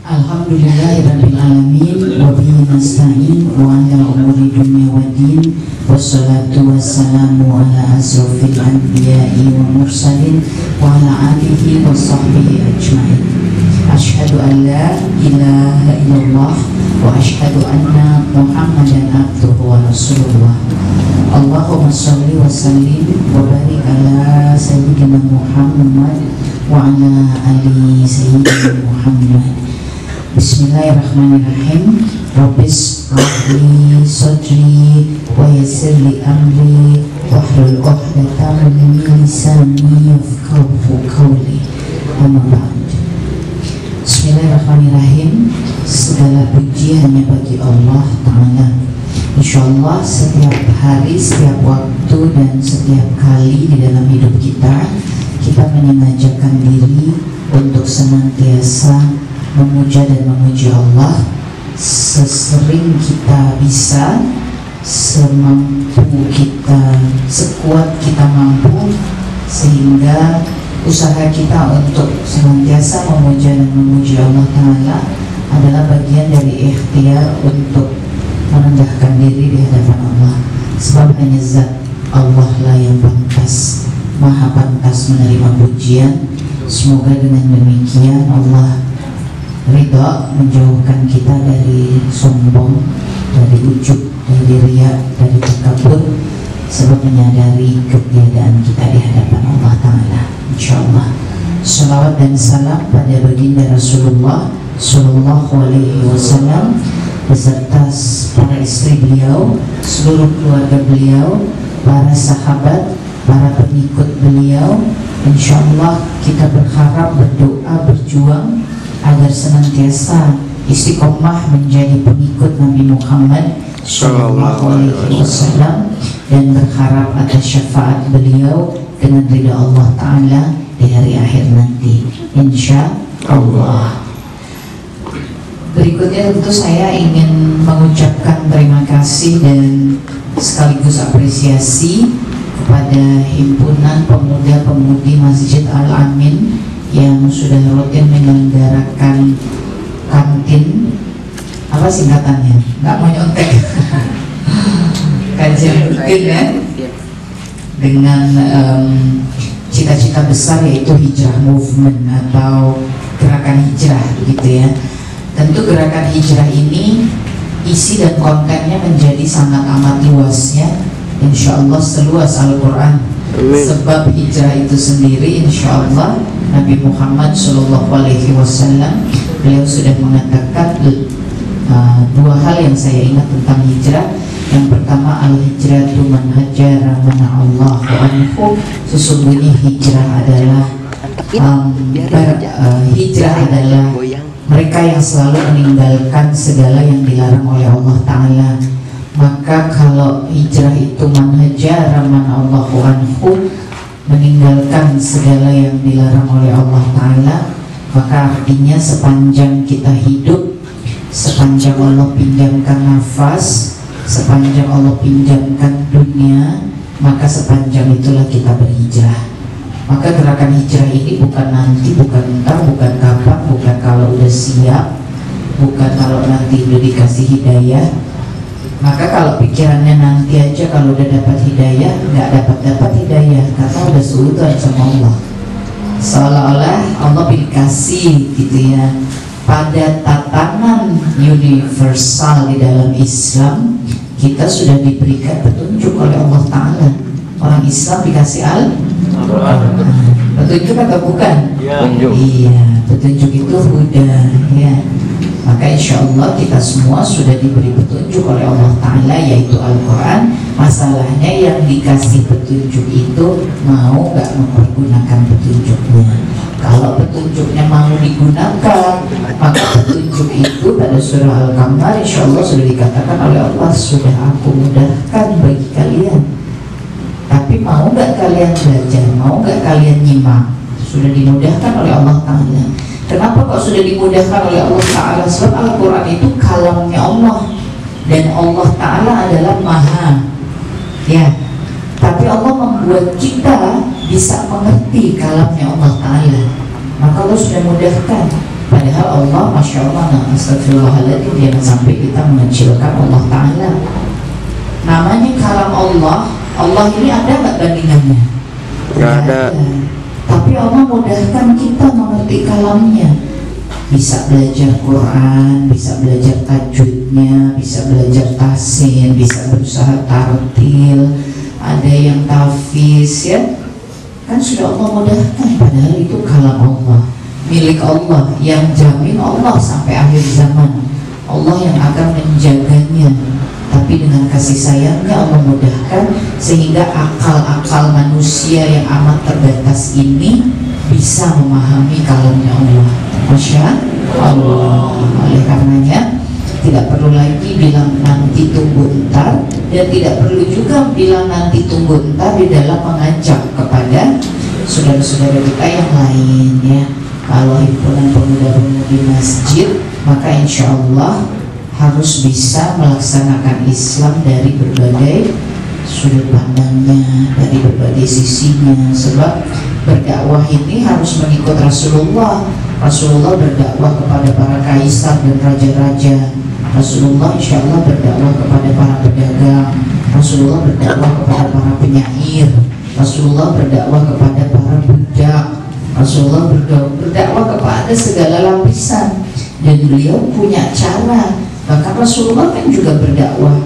Alhamdulillahirabbil alamin wa bihi nasta'in wa ala umuri dunya waddin wassalatu wassalamu ala asrofil anbiya'i wa mursalin wa ala alihi wa sahbihi ajma'in. Asyhadu an la ilaha illallah wa asyhadu anna Muhammadan abduhu wa rasulullah. Allahumma shalli wa sallim wa barik ala sayyidina Muhammad wa ala ali sayyidina Muhammad. Bismillahirrahmanirrahim. Rabbis rahli sadri wa yassirli amri wahlul 'uqdatam min lisani yafqahu qawli. Amma ba'd. Bismillahirrahmanirrahim. Segala puji hanya bagi Allah Ta'ala. InsyaAllah setiap hari, setiap waktu, dan setiap kali di dalam hidup kita, kita menyengajakan diri untuk senantiasa memuja dan memuji Allah sesering kita bisa, semampu kita, sekuat kita mampu, sehingga usaha kita untuk senantiasa memuja dan memuji Allah Ta'ala adalah bagian dari ikhtiar untuk merendahkan diri di hadapan Allah, sebab hanya zat Allah lah yang pantas, maha pantas menerima pujian. Semoga dengan demikian Allah ridha menjauhkan kita dari sombong, dari ujub, dari riya, dari takabur, sebab menyadari ketiadaan kita di hadapan Allah Ta'ala. InsyaAllah salawat dan salam pada baginda Rasulullah Sallallahu Alaihi Wasallam beserta para istri beliau, seluruh keluarga beliau, para sahabat, para pengikut beliau. InsyaAllah kita berharap, berdoa, berjuang agar senantiasa istiqomah menjadi pengikut Nabi Muhammad Sallallahu Alaihi Wasallam dan berharap atas syafaat beliau dengan ridha Allah Ta'ala di hari akhir nanti, insya Allah. Berikutnya tentu saya ingin mengucapkan terima kasih dan sekaligus apresiasi kepada himpunan pemuda-pemudi Masjid Al-Amin yang sudah rutin menyelenggarakan kantin, apa singkatannya? Nggak mau nyontek. Kajian rutin ya, dengan cita-cita besar yaitu hijrah movement atau gerakan hijrah begitu ya. Tentu gerakan hijrah ini isi dan kontennya menjadi sangat amat luas ya, insya Allah seluas Al-Quran. Sebab hijrah itu sendiri insya Allah Nabi Muhammad Sallallahu Alaihi Wasallam beliau sudah mengatakan dua hal yang saya ingat tentang hijrah. Yang pertama, al-hijratu man hajara mana'allahu anhu. Sesungguhnya hijrah adalah hijrah adalah mereka yang selalu meninggalkan segala yang dilarang oleh Allah Ta'ala. Maka kalau hijrah itu man hajara mana'allahu anhu, meninggalkan segala yang dilarang oleh Allah Ta'ala, maka artinya sepanjang kita hidup, sepanjang Allah pinjamkan nafas, sepanjang Allah pinjamkan dunia, maka sepanjang itulah kita berhijrah. Maka gerakan hijrah ini bukan nanti, bukan entar, bukan kapan, bukan kalau udah siap, bukan kalau nanti udah dikasih hidayah. Maka kalau pikirannya nanti aja, kalau udah dapat hidayah, nggak dapat hidayah karena udah suudzon sama Allah, seolah-olah Allah dikasih gitu ya. Pada tatanan universal di dalam Islam, kita sudah diberikan petunjuk oleh Allah Ta'ala. Orang Islam dikasih petunjuk atau bukan? Iya, petunjuk itu huda ya. Maka insya Allah kita semua sudah diberi petunjuk oleh Allah Ta'ala, yaitu Al-Quran. Masalahnya yang dikasih petunjuk itu mau gak mempergunakan petunjuknya. Kalau petunjuknya mau digunakan, maka petunjuk itu pada surah Al-Qamar insya Allah sudah dikatakan oleh Allah, sudah aku mudahkan bagi kalian. Tapi mau gak kalian belajar, mau gak kalian nyimak? Sudah dimudahkan oleh Allah Ta'ala. Kenapa kok sudah dimudahkan oleh Allah Ta'ala? Sebab Al-Quran itu kalamnya Allah, dan Allah Ta'ala adalah maha ya. Tapi Allah membuat kita bisa mengerti kalamnya Allah Ta'ala. Maka Allah sudah mudahkan. Padahal Allah, Masya Allah, astagfirullahaladzim, jangan sampai kita mengecilkan Allah Ta'ala. Namanya kalam Allah. Allah ini ada nggak bandingannya? Nggak ada. Tapi Allah mudahkan kita mengerti kalamnya. Bisa belajar Quran, bisa belajar tajwidnya, bisa belajar tahsin, bisa berusaha tartil, ada yang tahfiz, ya kan sudah Allah mudahkan. Padahal itu kalam Allah, milik Allah, yang jamin Allah sampai akhir zaman. Allah yang akan menjaganya. Tapi dengan kasih sayangnya Allah mudahkan sehingga akal-akal manusia yang amat terbatas ini bisa memahami kalamnya Allah. Masya Allah. Oleh karenanya tidak perlu lagi bilang nanti tunggu entar, dan tidak perlu juga bilang nanti tunggu entar di dalam mengajak kepada saudara-saudara kita yang lain, ya. Kalau himpunan pemuda-pemudi masjid, maka insya Allah harus bisa melaksanakan Islam dari berbagai sudut pandangnya, dari berbagai sisinya. Sebab berdakwah ini harus mengikut Rasulullah. Rasulullah berdakwah kepada para kaisar dan raja-raja. Rasulullah insya Allah berdakwah kepada para pedagang. Rasulullah berdakwah kepada para penyair. Rasulullah berdakwah kepada para budak. Rasulullah berdakwah kepada segala lapisan. Dan beliau punya cara. Bahkan Rasulullah kan juga berdakwah.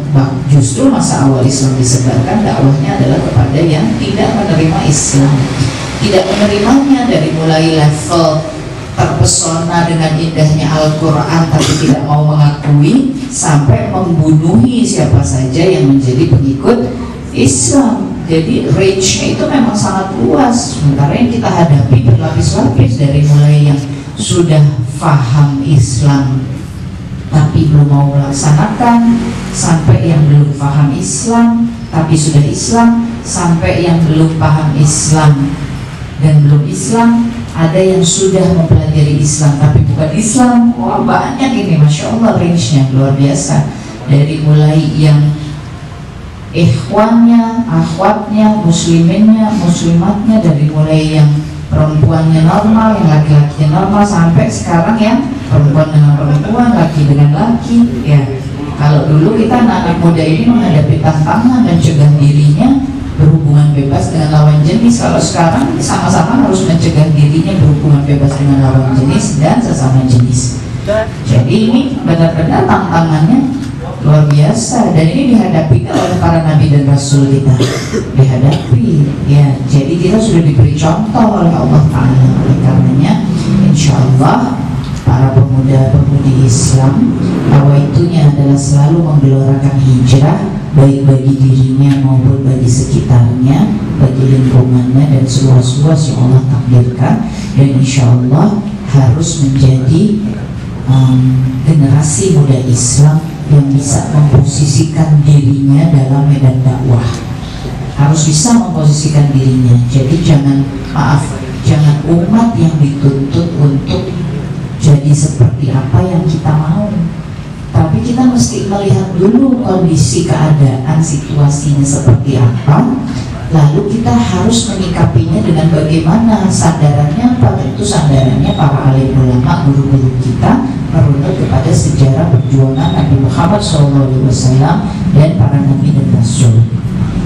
Justru masa awal Islam disebarkan, dakwahnya adalah kepada yang tidak menerima Islam, tidak menerimanya, dari mulai level terpesona dengan indahnya Al-Quran tapi tidak mau mengakui, sampai membunuhi siapa saja yang menjadi pengikut Islam. Jadi range-nya itu memang sangat luas. Sementara yang kita hadapi berlapis-lapis, dari mulai yang sudah faham Islam tapi belum mau melaksanakan, sampai yang belum paham Islam tapi sudah Islam, sampai yang belum paham Islam dan belum Islam, ada yang sudah mempelajari Islam tapi bukan Islam. Wah, banyak ini, Masya Allah, range-nya luar biasa. Dari mulai yang ikhwannya, akhwatnya, musliminnya, muslimatnya, dari mulai yang perempuannya normal, yang laki-lakinya normal, sampai sekarang yang perempuan dengan perempuan, laki dengan laki, ya. Kalau dulu kita anak-anak muda ini menghadapi tantangan mencegah dirinya berhubungan bebas dengan lawan jenis. Kalau sekarang sama-sama harus mencegah dirinya berhubungan bebas dengan lawan jenis dan sesama jenis. Jadi ini benar-benar tantangannya luar biasa, dan ini dihadapi oleh para nabi dan rasul kita, dihadapi, ya. Jadi kita sudah diberi contoh oleh Allah Ta'ala. Oleh karenanya insya Allah para pemuda-pemudi Islam, nawaitunya adalah selalu menggelorakan hijrah, baik bagi dirinya maupun bagi sekitarnya, bagi lingkungannya dan seluas-luas yang Allah takdirkan. Dan insya Allah harus menjadi generasi muda Islam yang bisa memposisikan dirinya dalam medan dakwah. Harus bisa memposisikan dirinya. Jadi jangan umat yang dituntut untuk jadi seperti apa yang kita mau, tapi kita mesti melihat dulu kondisi keadaan, situasinya seperti apa, lalu kita harus menyikapinya dengan bagaimana. Sandarannya apa? Tentu sandarannya para alim ulama, guru-guru kita, merunut kepada sejarah perjuangan Nabi Muhammad SAW dan para nabi dan rasul.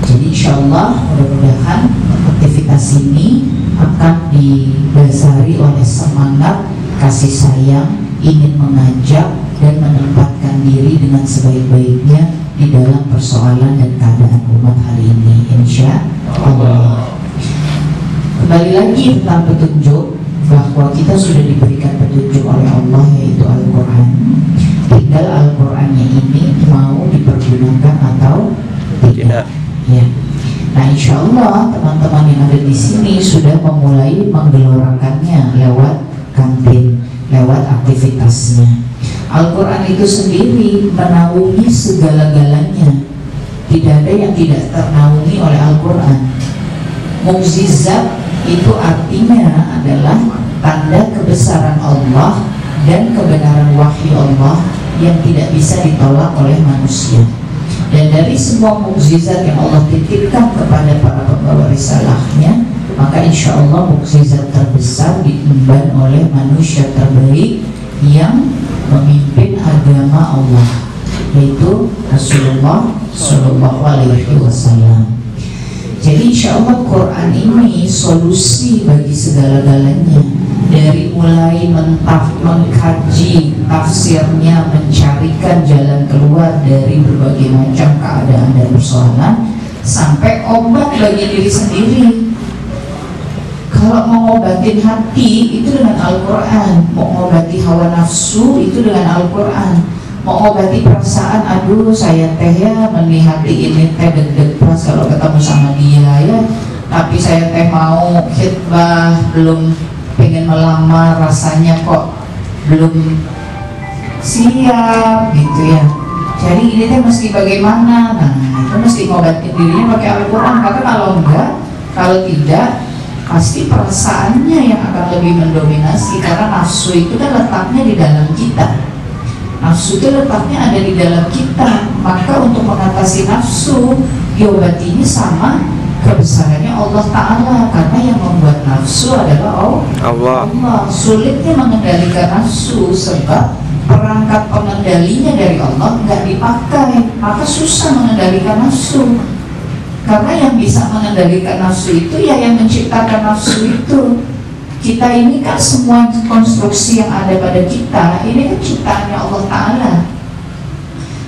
Jadi insya Allah mudah-mudahan aktivitas ini akan didasari oleh semangat kasih sayang, ingin mengajak dan menempatkan diri dengan sebaik-baiknya di dalam persoalan dan keadaan umat hari ini, insya Allah. Kembali lagi tentang petunjuk, bahwa kita sudah diberikan petunjuk oleh Allah, yaitu Al-Quran. Tinggal Al-Qurannya ini mau dipergunakan atau tidak, ya. Nah insya Allah teman-teman yang ada di sini sudah memulai menggelorakannya lewat kantin, lewat aktivitasnya. Al-Quran itu sendiri menaungi segala-galanya. Tidak ada yang tidak ternaungi oleh Al-Quran. Mukjizat itu artinya adalah tanda kebesaran Allah dan kebenaran wahyu Allah yang tidak bisa ditolak oleh manusia. Dan dari semua mukjizat yang Allah titipkan kepada para pembawa risalahnya, maka insya Allah mukjizat terbesar diemban oleh manusia terbaik, yang memimpin agama Allah, yaitu Rasulullah Shallallahu Alaihi Wasallam. Jadi insya Allah Quran ini solusi bagi segala-galanya, dari mulai mengkaji tafsirnya, mencarikan jalan keluar dari berbagai macam keadaan dan persoalan, sampai obat bagi diri sendiri. Kalau mau ngobatin hati itu dengan Al-Quran, mau ngobati hawa nafsu itu dengan Al-Quran, mau ngobati perasaan, aduh saya teh ya menihati ini teh deg-deg pas kalau ketemu sama dia ya, tapi saya teh mau khitbah, belum pengen melamar, rasanya kok belum siap gitu ya. Jadi ini teh mesti bagaimana? Nah itu mesti ngobatin dirinya pakai Al-Quran. Karena kalau tidak pasti perasaannya yang akan lebih mendominasi, karena nafsu itu kan letaknya di dalam kita. Nafsu itu letaknya ada di dalam kita. Maka untuk mengatasi nafsu, diobatinya sama kebesarannya Allah Ta'ala, karena yang membuat nafsu adalah Allah. Sulitnya mengendalikan nafsu sebab perangkat pengendalinya dari Allah nggak dipakai, maka susah mengendalikan nafsu. Karena yang bisa mengendalikan nafsu itu ya yang menciptakan nafsu itu. Kita ini kan semua konstruksi yang ada pada kita ini kan ciptaannya Allah Ta'ala.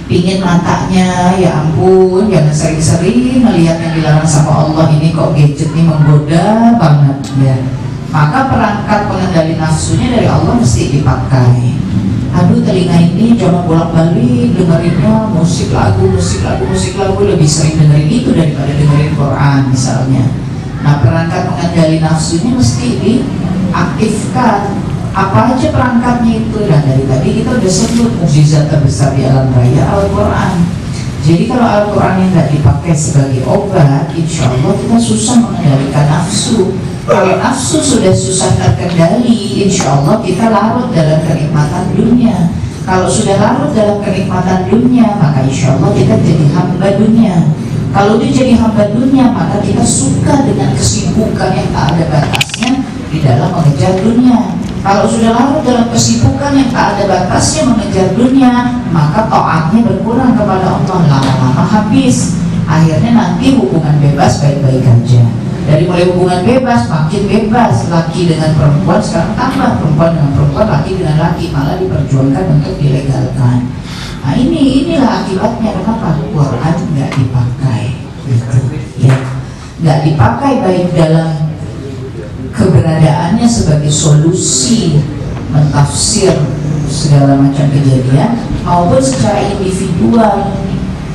Pingin matanya, ya ampun, jangan sering-sering melihat yang dilarang sama Allah, ini kok gadget ini menggoda banget ya. Maka perangkat pengendali nafsunya dari Allah mesti dipakai. Aduh telinga ini jangan bolak-balik dengerinnya musik lagu, lebih sering dengerin itu daripada dengerin Quran misalnya. Nah perangkat pengendali nafsunya mesti diaktifkan. Apa aja perangkatnya itu? Dan dari tadi kita udah sebut mukjizat terbesar di alam raya Al-Quran. Jadi kalau Al-Quran yang nggak dipakai sebagai obat, insya Allah kita susah mengendalikan nafsu. Kalau nafsu sudah susah terkendali, insya Allah kita larut dalam kenikmatan dunia. Kalau sudah larut dalam kenikmatan dunia, maka insya Allah kita jadi hamba dunia. Kalau dia jadi hamba dunia, maka kita suka dengan kesibukan yang tak ada batasnya di dalam mengejar dunia. Kalau sudah larut dalam kesibukan yang tak ada batasnya mengejar dunia, maka taatnya berkurang kepada Allah, lama-lama habis. Akhirnya nanti hubungan bebas baik-baik aja. Dari mulai hubungan bebas makin bebas, laki dengan perempuan sekarang tambah, perempuan dengan perempuan, laki dengan laki, malah diperjuangkan untuk dilegalkan. Nah inilah akibatnya kenapa Quran nggak dipakai, gitu, ya, nggak dipakai baik dalam keberadaannya sebagai solusi mentafsir segala macam kejadian, maupun secara individual.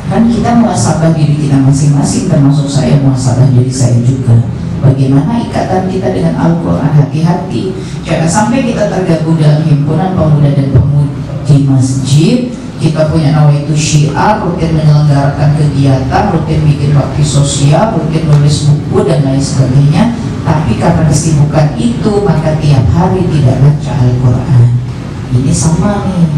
Kan kita muhasabah diri kita masing-masing, termasuk saya muhasabah diri saya juga. Bagaimana ikatan kita dengan Al-Quran, hati-hati jangan sampai kita tergabung dalam himpunan pemuda dan pemudi masjid, kita punya nawaitu syiar, rutin menyelenggarakan kegiatan, rutin bikin bakti sosial, rutin nulis buku dan lain sebagainya, tapi karena kesibukan itu maka tiap hari tidak baca Al-Quran. Ini sama nih,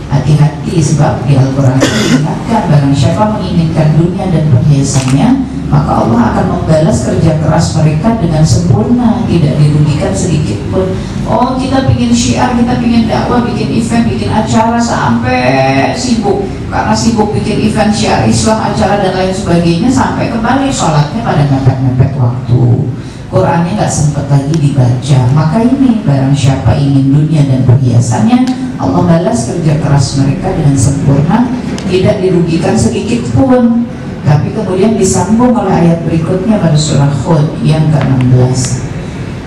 hati-hati sebab di Al-Quran diingatkan barang siapa menginginkan dunia dan perhiasannya, maka Allah akan membalas kerja keras mereka dengan sempurna, tidak dirugikan sedikit pun. Oh kita pingin syiar, kita pingin dakwah, bikin event, bikin acara sampai sibuk. Karena sibuk bikin event syiar Islam, acara dan lain sebagainya, sampai kembali sholatnya pada mepet-mepet waktu, Qurannya nggak sempat lagi dibaca. Maka ini barang siapa ingin dunia dan perhiasannya, Allah balas kerja keras mereka dengan sempurna, tidak dirugikan sedikit pun. Tapi kemudian disambung oleh ayat berikutnya pada surah Hud yang ke-16.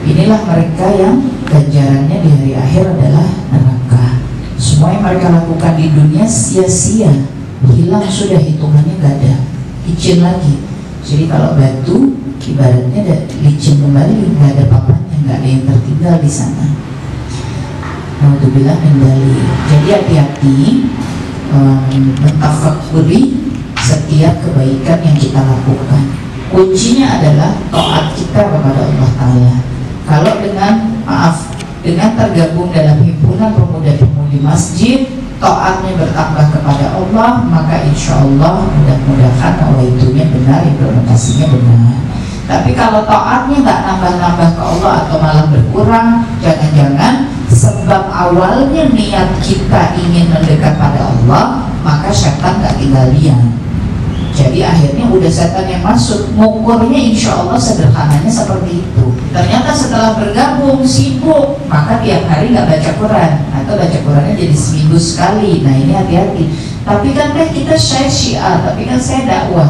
Inilah mereka yang ganjarannya di hari akhir adalah neraka. Semua yang mereka lakukan di dunia sia-sia, hilang sudah, hitungannya gak ada, licin lagi. Jadi kalau batu ibaratnya licin kembali, nggak ada papannya, nggak ada yang tertinggal di sana. Alhamdulillah kembali. Jadi hati-hati mentafakuri setiap kebaikan yang kita lakukan. Kuncinya adalah taat kita kepada Allah Ta'ala. Kalau dengan tergabung dalam himpunan pemuda-pemudi masjid, taatnya bertambah kepada Allah, maka insya Allah mudah-mudahan nawaitunya benar, implementasinya benar. Tapi kalau taatnya nggak nambah-nambah ke Allah atau malah berkurang, jangan-jangan Sebab awalnya niat kita ingin mendekat pada Allah, maka setan gak tinggalin. Jadi akhirnya udah setan yang masuk. Ngukurnya insya Allah sederhananya seperti itu. Ternyata setelah bergabung sibuk, maka tiap hari nggak baca Quran, atau baca Qurannya jadi seminggu sekali. Nah ini hati-hati. Tapi kan kita syiar, tapi kan saya dakwah.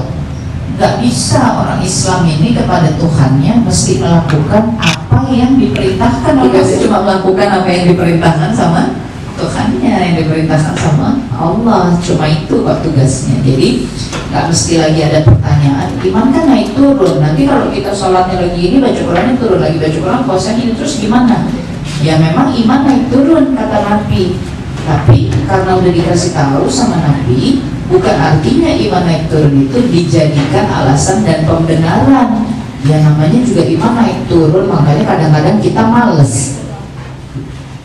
Nggak bisa orang Islam ini kepada Tuhannya mesti melakukan apa yang diperintahkan. Saya cuma melakukan apa yang diperintahkan sama Tuhannya, yang diperintahkan sama Allah. Cuma itu kok tugasnya. Jadi nggak mesti lagi ada pertanyaan, iman kan naik turun. Nanti kalau kita sholatnya lagi ini, baca Qurannya turun lagi, baca Quran puasanya ini, terus gimana? Ya memang iman naik turun kata Nabi. Tapi karena udah dikasih tahu sama Nabi, bukan artinya iman naik turun itu dijadikan alasan dan pembenaran. Ya namanya juga iman naik turun, makanya kadang-kadang kita males.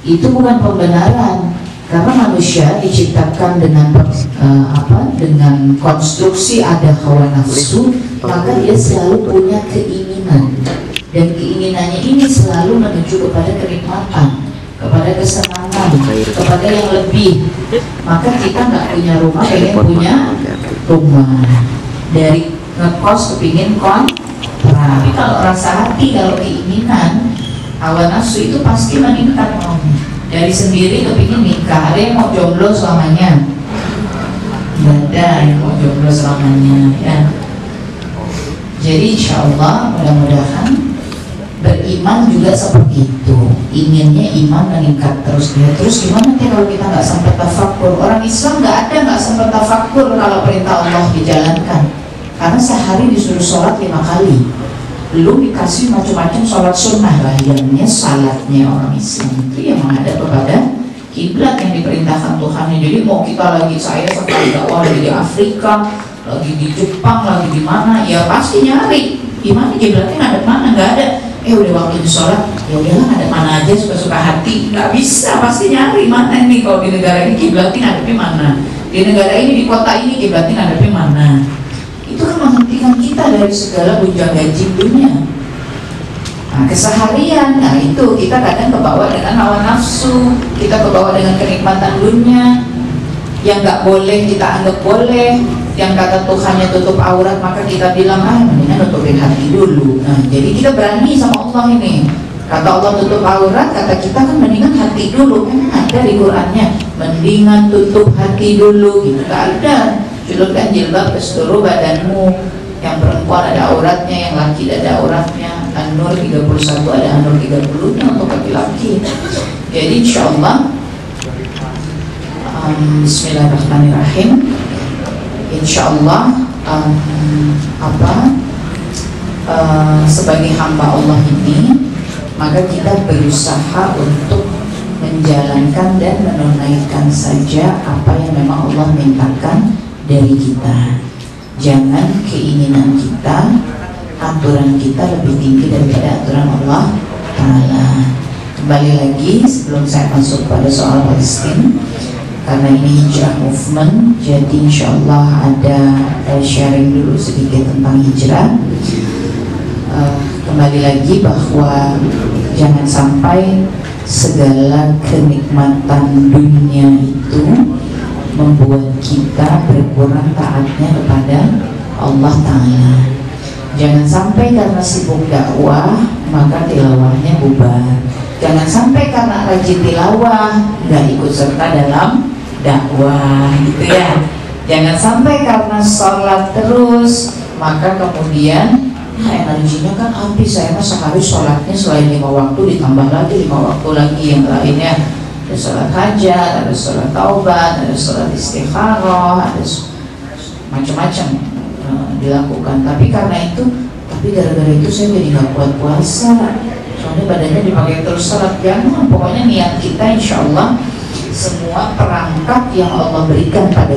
Itu bukan pembenaran, karena manusia diciptakan dengan dengan konstruksi ada hawa nafsu, maka dia selalu punya keinginan, dan keinginannya ini selalu menuju kepada kenikmatan, kepada kesenangan, kepada yang lebih. Maka kita nggak punya rumah, pengen punya rumah. Dari ngekos kepingin kontra. Tapi kalau rasa hati, kalau keinginan, hawa nafsu itu pasti meningkat maunya. Dari sendiri kepingin nikah. Ada yang mau jomblo selamanya? Nggak ada yang mau jomblo selamanya ya. Jadi insya Allah mudah-mudahan beriman juga seperti itu. Inginnya iman meningkat terus. Ya terus gimana kalau kita nggak sempat tafakur? Orang Islam nggak sempat tafakur kalau perintah Allah dijalankan. Karena sehari disuruh sholat 5 kali. Belum dikasih macam-macam sholat sunnah lahirnya. Salatnya orang Islam itu yang menghadap kepada kiblat yang diperintahkan Tuhan. Jadi mau kita lagi, saya sekali dakwah lagi di Afrika, lagi di Jepang, lagi di mana, ya pasti nyari gimana kiblatnya ngadep mana. Nggak ada udah waktu di sholat, ya udahlah ngadep mana aja suka-suka hati. Nggak bisa, pasti nyari mana nih kalau di negara ini kiblatnya ngadepnya mana, di negara ini, di kota ini kiblatnya ngadepnya mana. Itu kan menghentikan kita dari segala gonjang-ganjing dunia. Nah, keseharian, nah itu kita kadang kebawa dengan hawa nafsu, kita kebawa dengan kenikmatan dunia yang nggak boleh kita anggap boleh. Yang kata Tuhannya tutup aurat, maka kita bilang mendingan nutupin hati dulu. Nah, jadi kita berani sama Allah ini. Kata Allah tutup aurat, kata kita kan mendingan hati dulu. Kan ada di Qurannya, mendingan tutup hati dulu. Gitu nggak ada. Julurkan jilbab ke seluruh badanmu. Yang perempuan ada auratnya, yang laki ada auratnya. An-Nur 31 ada An-Nur 30-nya untuk laki-laki. Jadi insya Allah Bismillahirrahmanirrahim. Insya Allah sebagai hamba Allah ini, maka kita berusaha untuk menjalankan dan menunaikan saja apa yang memang Allah mintakan dari kita. Jangan keinginan kita, aturan kita lebih tinggi daripada aturan Allah Ta'ala. Kembali lagi sebelum saya masuk pada soal Palestina, karena ini hijrah movement, jadi insya Allah ada sharing dulu sedikit tentang hijrah. Kembali lagi bahwa jangan sampai segala kenikmatan dunia itu membuat kita berkurang taatnya kepada Allah Ta'ala. Jangan sampai karena sibuk dakwah maka tilawahnya bubar. Jangan sampai karena rajin tilawah nggak ikut serta dalam dakwah, gitu ya. Jangan sampai karena sholat terus maka kemudian energinya kan habis. Saya mah sehari sholatnya selain 5 waktu ditambah lagi 5 waktu lagi yang lainnya. Ada sholat hajat, ada sholat taubat, ada sholat istikharah, ada macam-macam dilakukan. Tapi gara-gara itu saya jadi nggak kuat puasa. Soalnya badannya dipakai terus sholat. Jangan, pokoknya niat kita insya Allah semua perangkat yang Allah berikan pada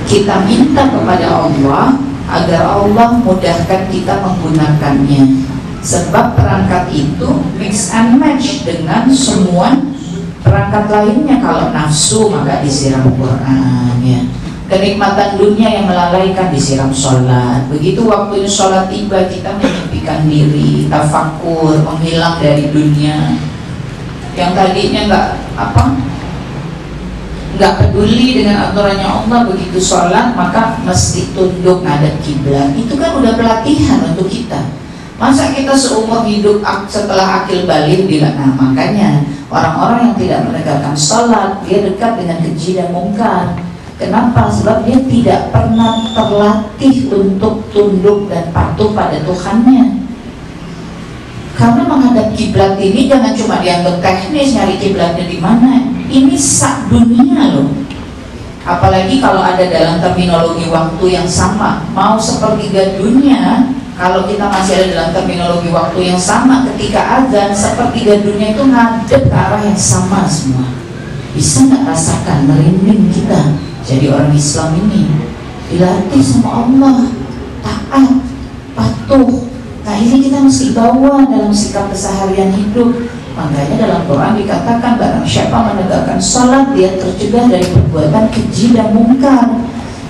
kita minta kepada Allah agar Allah mudahkan kita menggunakannya. Sebab perangkat itu mix and match dengan semua perangkat lainnya. Kalau nafsu maka disiram Quran ya. Kenikmatan dunia yang melalaikan disiram sholat. Begitu waktunya sholat tiba kita menyepikan diri, tafakur, menghilang dari dunia. yang tadinya nggak peduli dengan aturannya Allah, begitu sholat maka mesti tunduk ngadep kiblat. Itu kan udah pelatihan untuk kita. Masa kita seumur hidup setelah akil balik bilang, nah makanya orang-orang yang tidak menegakkan sholat dia dekat dengan keji dan mungkar. Kenapa? Sebab dia tidak pernah terlatih untuk tunduk dan patuh pada Tuhannya. Karena menghadap kiblat ini jangan cuma dianggap teknis nyari kiblatnya di mana. Ini sak dunia loh. Apalagi kalau ada dalam terminologi waktu yang sama, mau sepertiga dunia. Kalau kita masih ada dalam terminologi waktu yang sama, ketika azan sepertiga dunia itu ngadep ke arah yang sama semua. Bisa nggak rasakan merinding kita? Jadi orang Islam ini dilatih sama Allah, taat, patuh. Nah ini kita mesti bawa dalam sikap keseharian hidup. Makanya dalam Quran dikatakan barang siapa menegakkan sholat dia tercegah dari perbuatan keji dan mungkar.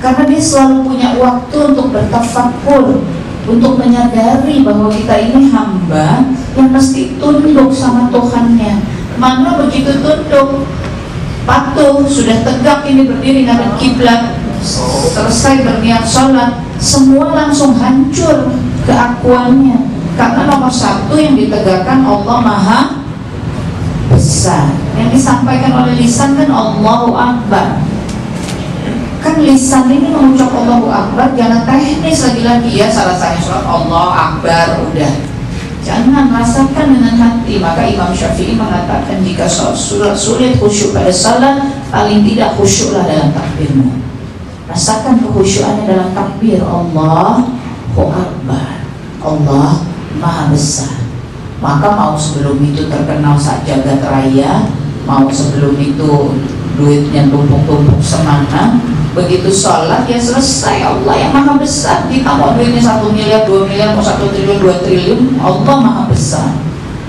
Karena dia selalu punya waktu untuk bertafakkur, untuk menyadari bahwa kita ini hamba yang mesti tunduk sama Tuhannya. Mana begitu tunduk, patuh, sudah tegak ini berdiri ngadep kiblat, selesai berniat sholat, semua langsung hancur keakuannya. Karena nomor satu yang ditegakkan Allah Maha Besar. Yang disampaikan oleh lisan kan Allahu Akbar. Kan lisan ini mengucap Allahu Akbar jangan teknis lagi-lagi ya, salah satu sholat Allah Akbar udah. Jangan, rasakan dengan hati. Maka Imam Syafi'i mengatakan jika sulit khusyuk pada salat, paling tidak khusyuklah dalam takbirmu. Rasakan kehusyukannya dalam takbir. Allahu Akbar, Allah Maha Besar. Maka mau sebelum itu terkenal saat jagat raya, mau sebelum itu duitnya tumpuk-tumpuk semana, begitu sholat ya selesai, Allah yang Maha Besar. Kita mau duitnya 1 miliar, 2 miliar, mau 1 triliun, 2 triliun, Allah Maha Besar.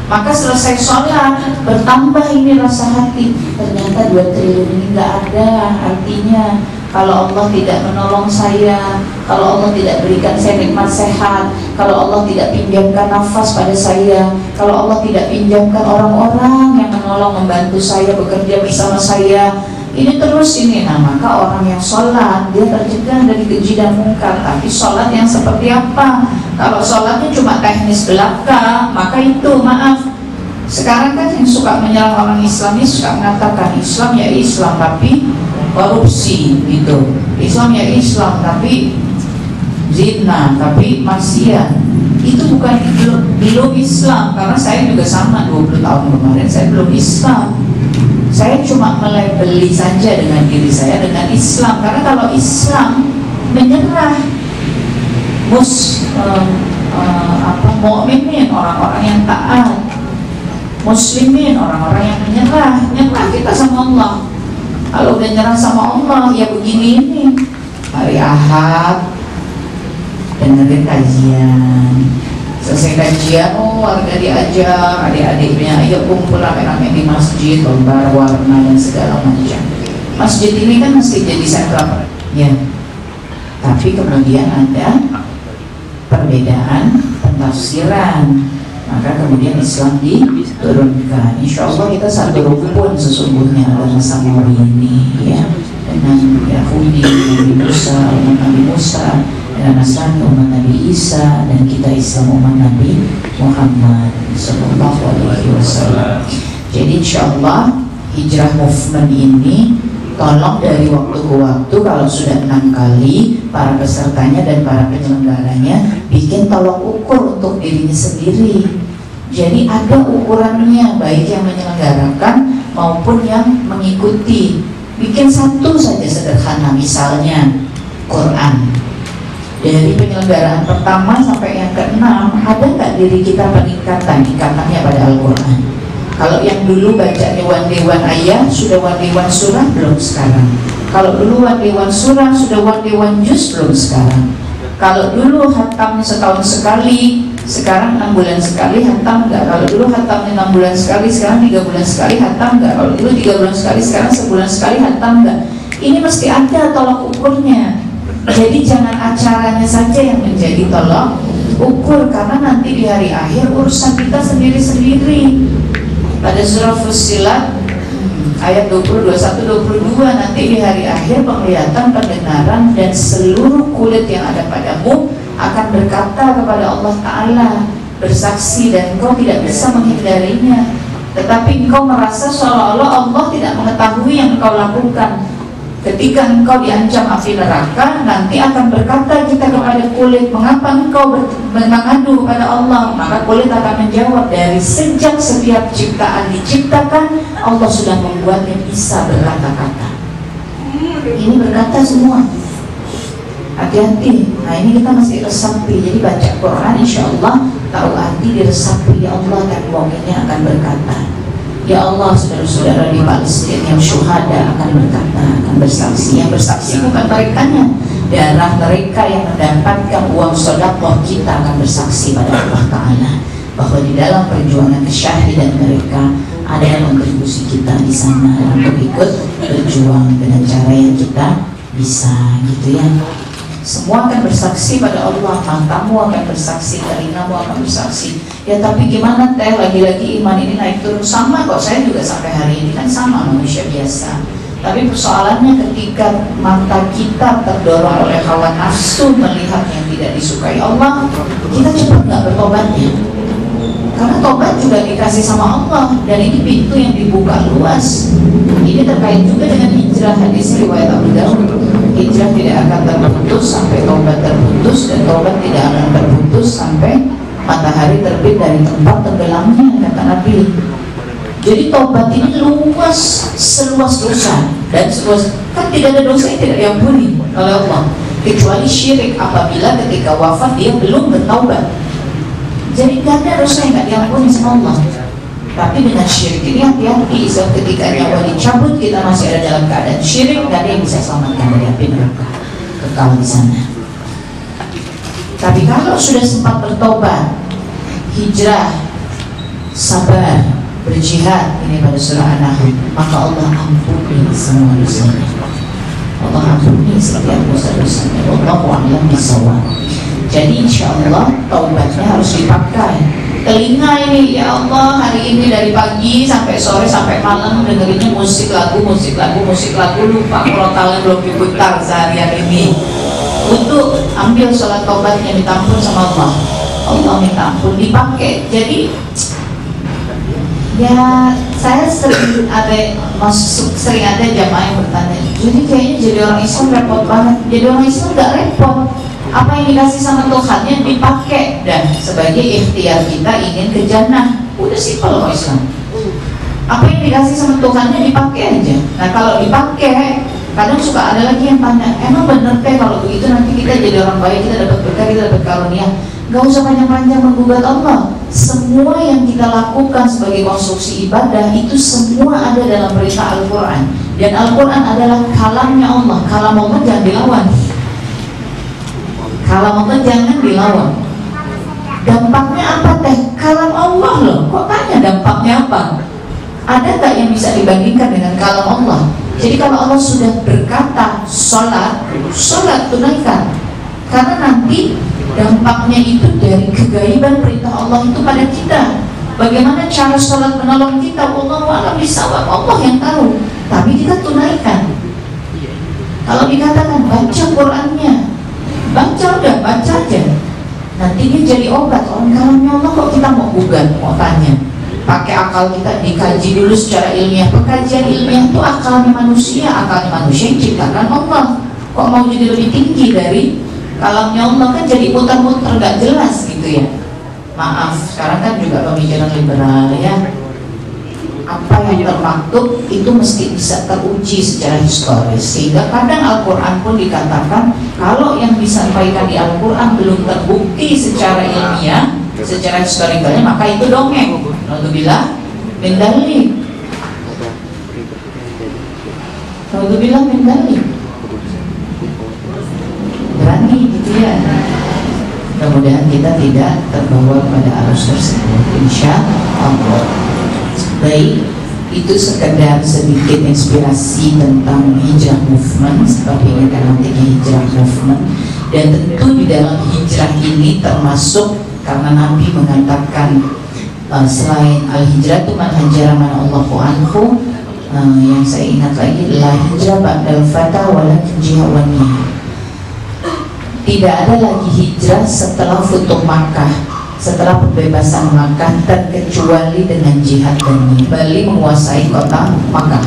Maka selesai sholat bertambah ini rasa hati, ternyata 2 triliun ini nggak ada artinya kalau Allah tidak menolong saya, kalau Allah tidak berikan saya nikmat sehat, kalau Allah tidak pinjamkan nafas pada saya, kalau Allah tidak pinjamkan orang-orang yang menolong membantu saya bekerja bersama saya. Ini terus ini. Nah maka orang yang sholat dia tercegah dari keji dan mungkar. Tapi sholat yang seperti apa? Kalau sholatnya cuma teknis belaka, maka itu maaf. Sekarang kan yang suka menyerang orang Islam ini suka mengatakan Islam ya Islam tapi korupsi gitu, Islam ya Islam tapi zina, tapi maksiat. Itu bukan belum Islam. Karena saya juga sama 20 tahun kemarin saya belum Islam. Saya cuma melabeli saja dengan diri saya dengan Islam. Karena kalau Islam menyerah mukminin, orang-orang yang taat, muslimin, orang-orang yang menyerah kita sama Allah. Kalau udah nyerah sama Allah ya begini ini. Hari Ahad dengerin kajian, selesai kajian warga diajar, adik-adiknya ayo kumpul rame-rame di masjid, lomba warna dan segala macam. Masjid ini kan mesti jadi sentral ya, tapi kemudian ada perbedaan pentafsiran. Maka kemudian Islam diturunkan. Insya Allah kita satu rukun sesungguhnya dalam Samawi ini ya, dengan Yahudi, Nabi Musa, umat Nabi Musa, dan Nasrani umat Nabi Isa, dan kita Islam umat Nabi Muhammad Sallallahu Alaihi Wasallam. Jadi insya Allah hijrah movement ini tolong dari waktu ke waktu, kalau sudah 6 kali para pesertanya dan para penyelenggaranya bikin tolok ukur untuk dirinya sendiri. Jadi ada ukurannya, baik yang menyelenggarakan maupun yang mengikuti. Bikin satu saja sederhana, misalnya Quran. Dari penyelenggaraan pertama sampai yang ke-6, ada nggak diri kita peningkatan ikatannya pada Al-Quran? Kalau yang dulu bacanya one day one ayat, sudah one day one surah belum sekarang? Kalau dulu one day one surah, sudah one day one juz belum sekarang? Kalau dulu hatamnya setahun sekali, sekarang 6 bulan sekali hatam enggak? Kalau dulu hatamnya 6 bulan sekali, sekarang 3 bulan sekali hatam enggak? Kalau dulu 3 bulan sekali, sekarang sebulan sekali hatam enggak? Ini mesti ada tolak ukurnya. Jadi jangan acaranya saja yang menjadi tolak ukur, karena nanti di hari akhir urusan kita sendiri-sendiri. pada surah Fussilat ayat 20, 21, 22, nanti di hari akhir penglihatan, pendengaran, dan seluruh kulit yang ada padamu akan berkata kepada Allah Ta'ala, bersaksi, dan engkau tidak bisa menghindarinya. Tetapi engkau merasa seolah-olah Allah tidak mengetahui yang engkau lakukan. Ketika engkau diancam api neraka, nanti akan berkata kita kepada kulit, mengapa engkau mengadu kepada Allah? Maka kulit akan menjawab, dari sejak setiap ciptaan diciptakan, Allah sudah membuatnya bisa berkata-kata. Ini berkata semua. Hati-hati. Nah, ini kita masih resapi. Jadi baca Quran, insya Allah tahu arti diresapi. Ya Allah, dan mukminnya akan berkata, ya Allah, saudara-saudara di Palestina yang syuhada akan berkata, akan bersaksi. Yang bersaksi bukan merekanya, darah mereka yang mendapatkan uang sedekah kita akan bersaksi pada Allah Ta'ala bahwa di dalam perjuangan kesyahidan mereka ada kontribusi kita di sana untuk ikut berjuang dengan cara yang kita bisa, gitu ya. Semua akan bersaksi pada Allah, matamu akan bersaksi, telingamu akan bersaksi. Ya tapi gimana teh, lagi-lagi iman ini naik turun. Sama kok, saya juga sampai hari ini kan sama manusia biasa. Tapi persoalannya ketika mata kita terdorong oleh hawa nafsu melihat yang tidak disukai Allah, kita cepat nggak bertobatnya. Karena tobat juga dikasih sama Allah, dan ini pintu yang dibuka luas. Ini terkait juga dengan hijrah, hadis riwayat Abu Dawud. Hijrah tidak akan terputus sampai tobat terputus, dan tobat tidak akan terputus sampai matahari terbit dari tempat tenggelamnya, kata Nabi. Jadi tobat ini luas, seluas dosa, dan seluas, kan tidak ada dosa yang tidak diampuni oleh Allah kecuali syirik, apabila ketika wafat dia belum bertaubat. Jadi tidak ada dosa yang tidak diampuni sama Allah. Tapi dengan syirik ini hati-hati, ketika nyawa dicabut kita masih ada dalam keadaan syirik, tidak ada yang bisa selamatkan dari api neraka, kekal di sana. Tapi kalau sudah sempat bertobat, hijrah, sabar, berjihad, ini pada surah An-Nahl, maka Allah ampuni semua dosanya. Allah ampuni setiap dosa-dosanya. Wallahu a'lam bishawab. Jadi insya Allah taubatnya harus dipakai. Telinga ini, ya Allah, hari ini dari pagi sampai sore sampai malam dengerinnya musik lagu, lupa murotalnya belum diputar seharian ini. Untuk ambil sholat taubatnya ditampun sama Allah, Allah minta ampun, dipakai. Jadi ya saya sering ada jamaah yang bertanya, jadi kayaknya jadi orang Islam repot banget. Jadi orang Islam nggak repot. Apa yang dikasih sama Tuhannya dipakai, dan sebagai ikhtiar kita ingin ke jannah, udah simpel kok Islam. Apa yang dikasih sama Tuhannya dipakai aja. Nah kalau dipakai, kadang suka ada lagi yang tanya, emang bener teh kalau begitu nanti kita jadi orang baik, kita dapat berkah, kita dapat karunia? Gak usah panjang-panjang menggugat Allah. Semua yang kita lakukan sebagai konstruksi ibadah itu semua ada dalam perintah Al-Quran, dan Al-Quran adalah kalamnya Allah. Kalam Allah jangan dilawan. Kalam Allah jangan dilawan. Dampaknya apa teh? Kalam Allah loh. Kok tanya dampaknya apa? Ada tak yang bisa dibandingkan dengan kalam Allah? Jadi kalau Allah sudah berkata sholat, sholat tunaikan. Karena nanti dampaknya itu dari kegaiban perintah Allah itu pada kita. Bagaimana cara sholat menolong kita? Wallahu a'lam bishawab, Allah yang tahu. Tapi kita tunaikan. Kalau dikatakan baca Qurannya, baca udah, baca aja. Nanti dia jadi obat. Orang kalamnya Allah kok kita mau gugat, mau tanya? Pakai akal kita, dikaji dulu secara ilmiah. Pengkajian ilmiah itu akalnya manusia yang ciptakan Allah. Kok mau jadi lebih tinggi dari kalamnya Allah? Kan jadi muter-muter gak jelas gitu ya. Maaf, sekarang kan juga pemikiran liberal ya. Apa yang termaktub itu mesti bisa teruji secara historis, sehingga kadang Al-Quran pun dikatakan kalau yang disampaikan di Al-Quran belum terbukti secara ilmiah, secara historikalnya, maka itu dongeng. Alhamdulillah min dalil. Alhamdulillah min dalil. Berani gitu ya. Mudah-mudahan kita tidak terbawa pada arus tersebut, insya Allah. Baik, itu sekedar sedikit inspirasi tentang hijrah movement, seperti ini kan nantinya hijrah movement. Dan tentu di dalam hijrah ini termasuk, karena Nabi mengatakan selain al-hijrah itu man hajara man Allahu anhu, yang saya ingat lagi adalah hijrah ba'dal fata walakin jihad. Tidak ada lagi hijrah setelah Futuh Makkah, setelah pembebasan Makkah, terkecuali dengan jihad dan Bali menguasai kota Makkah.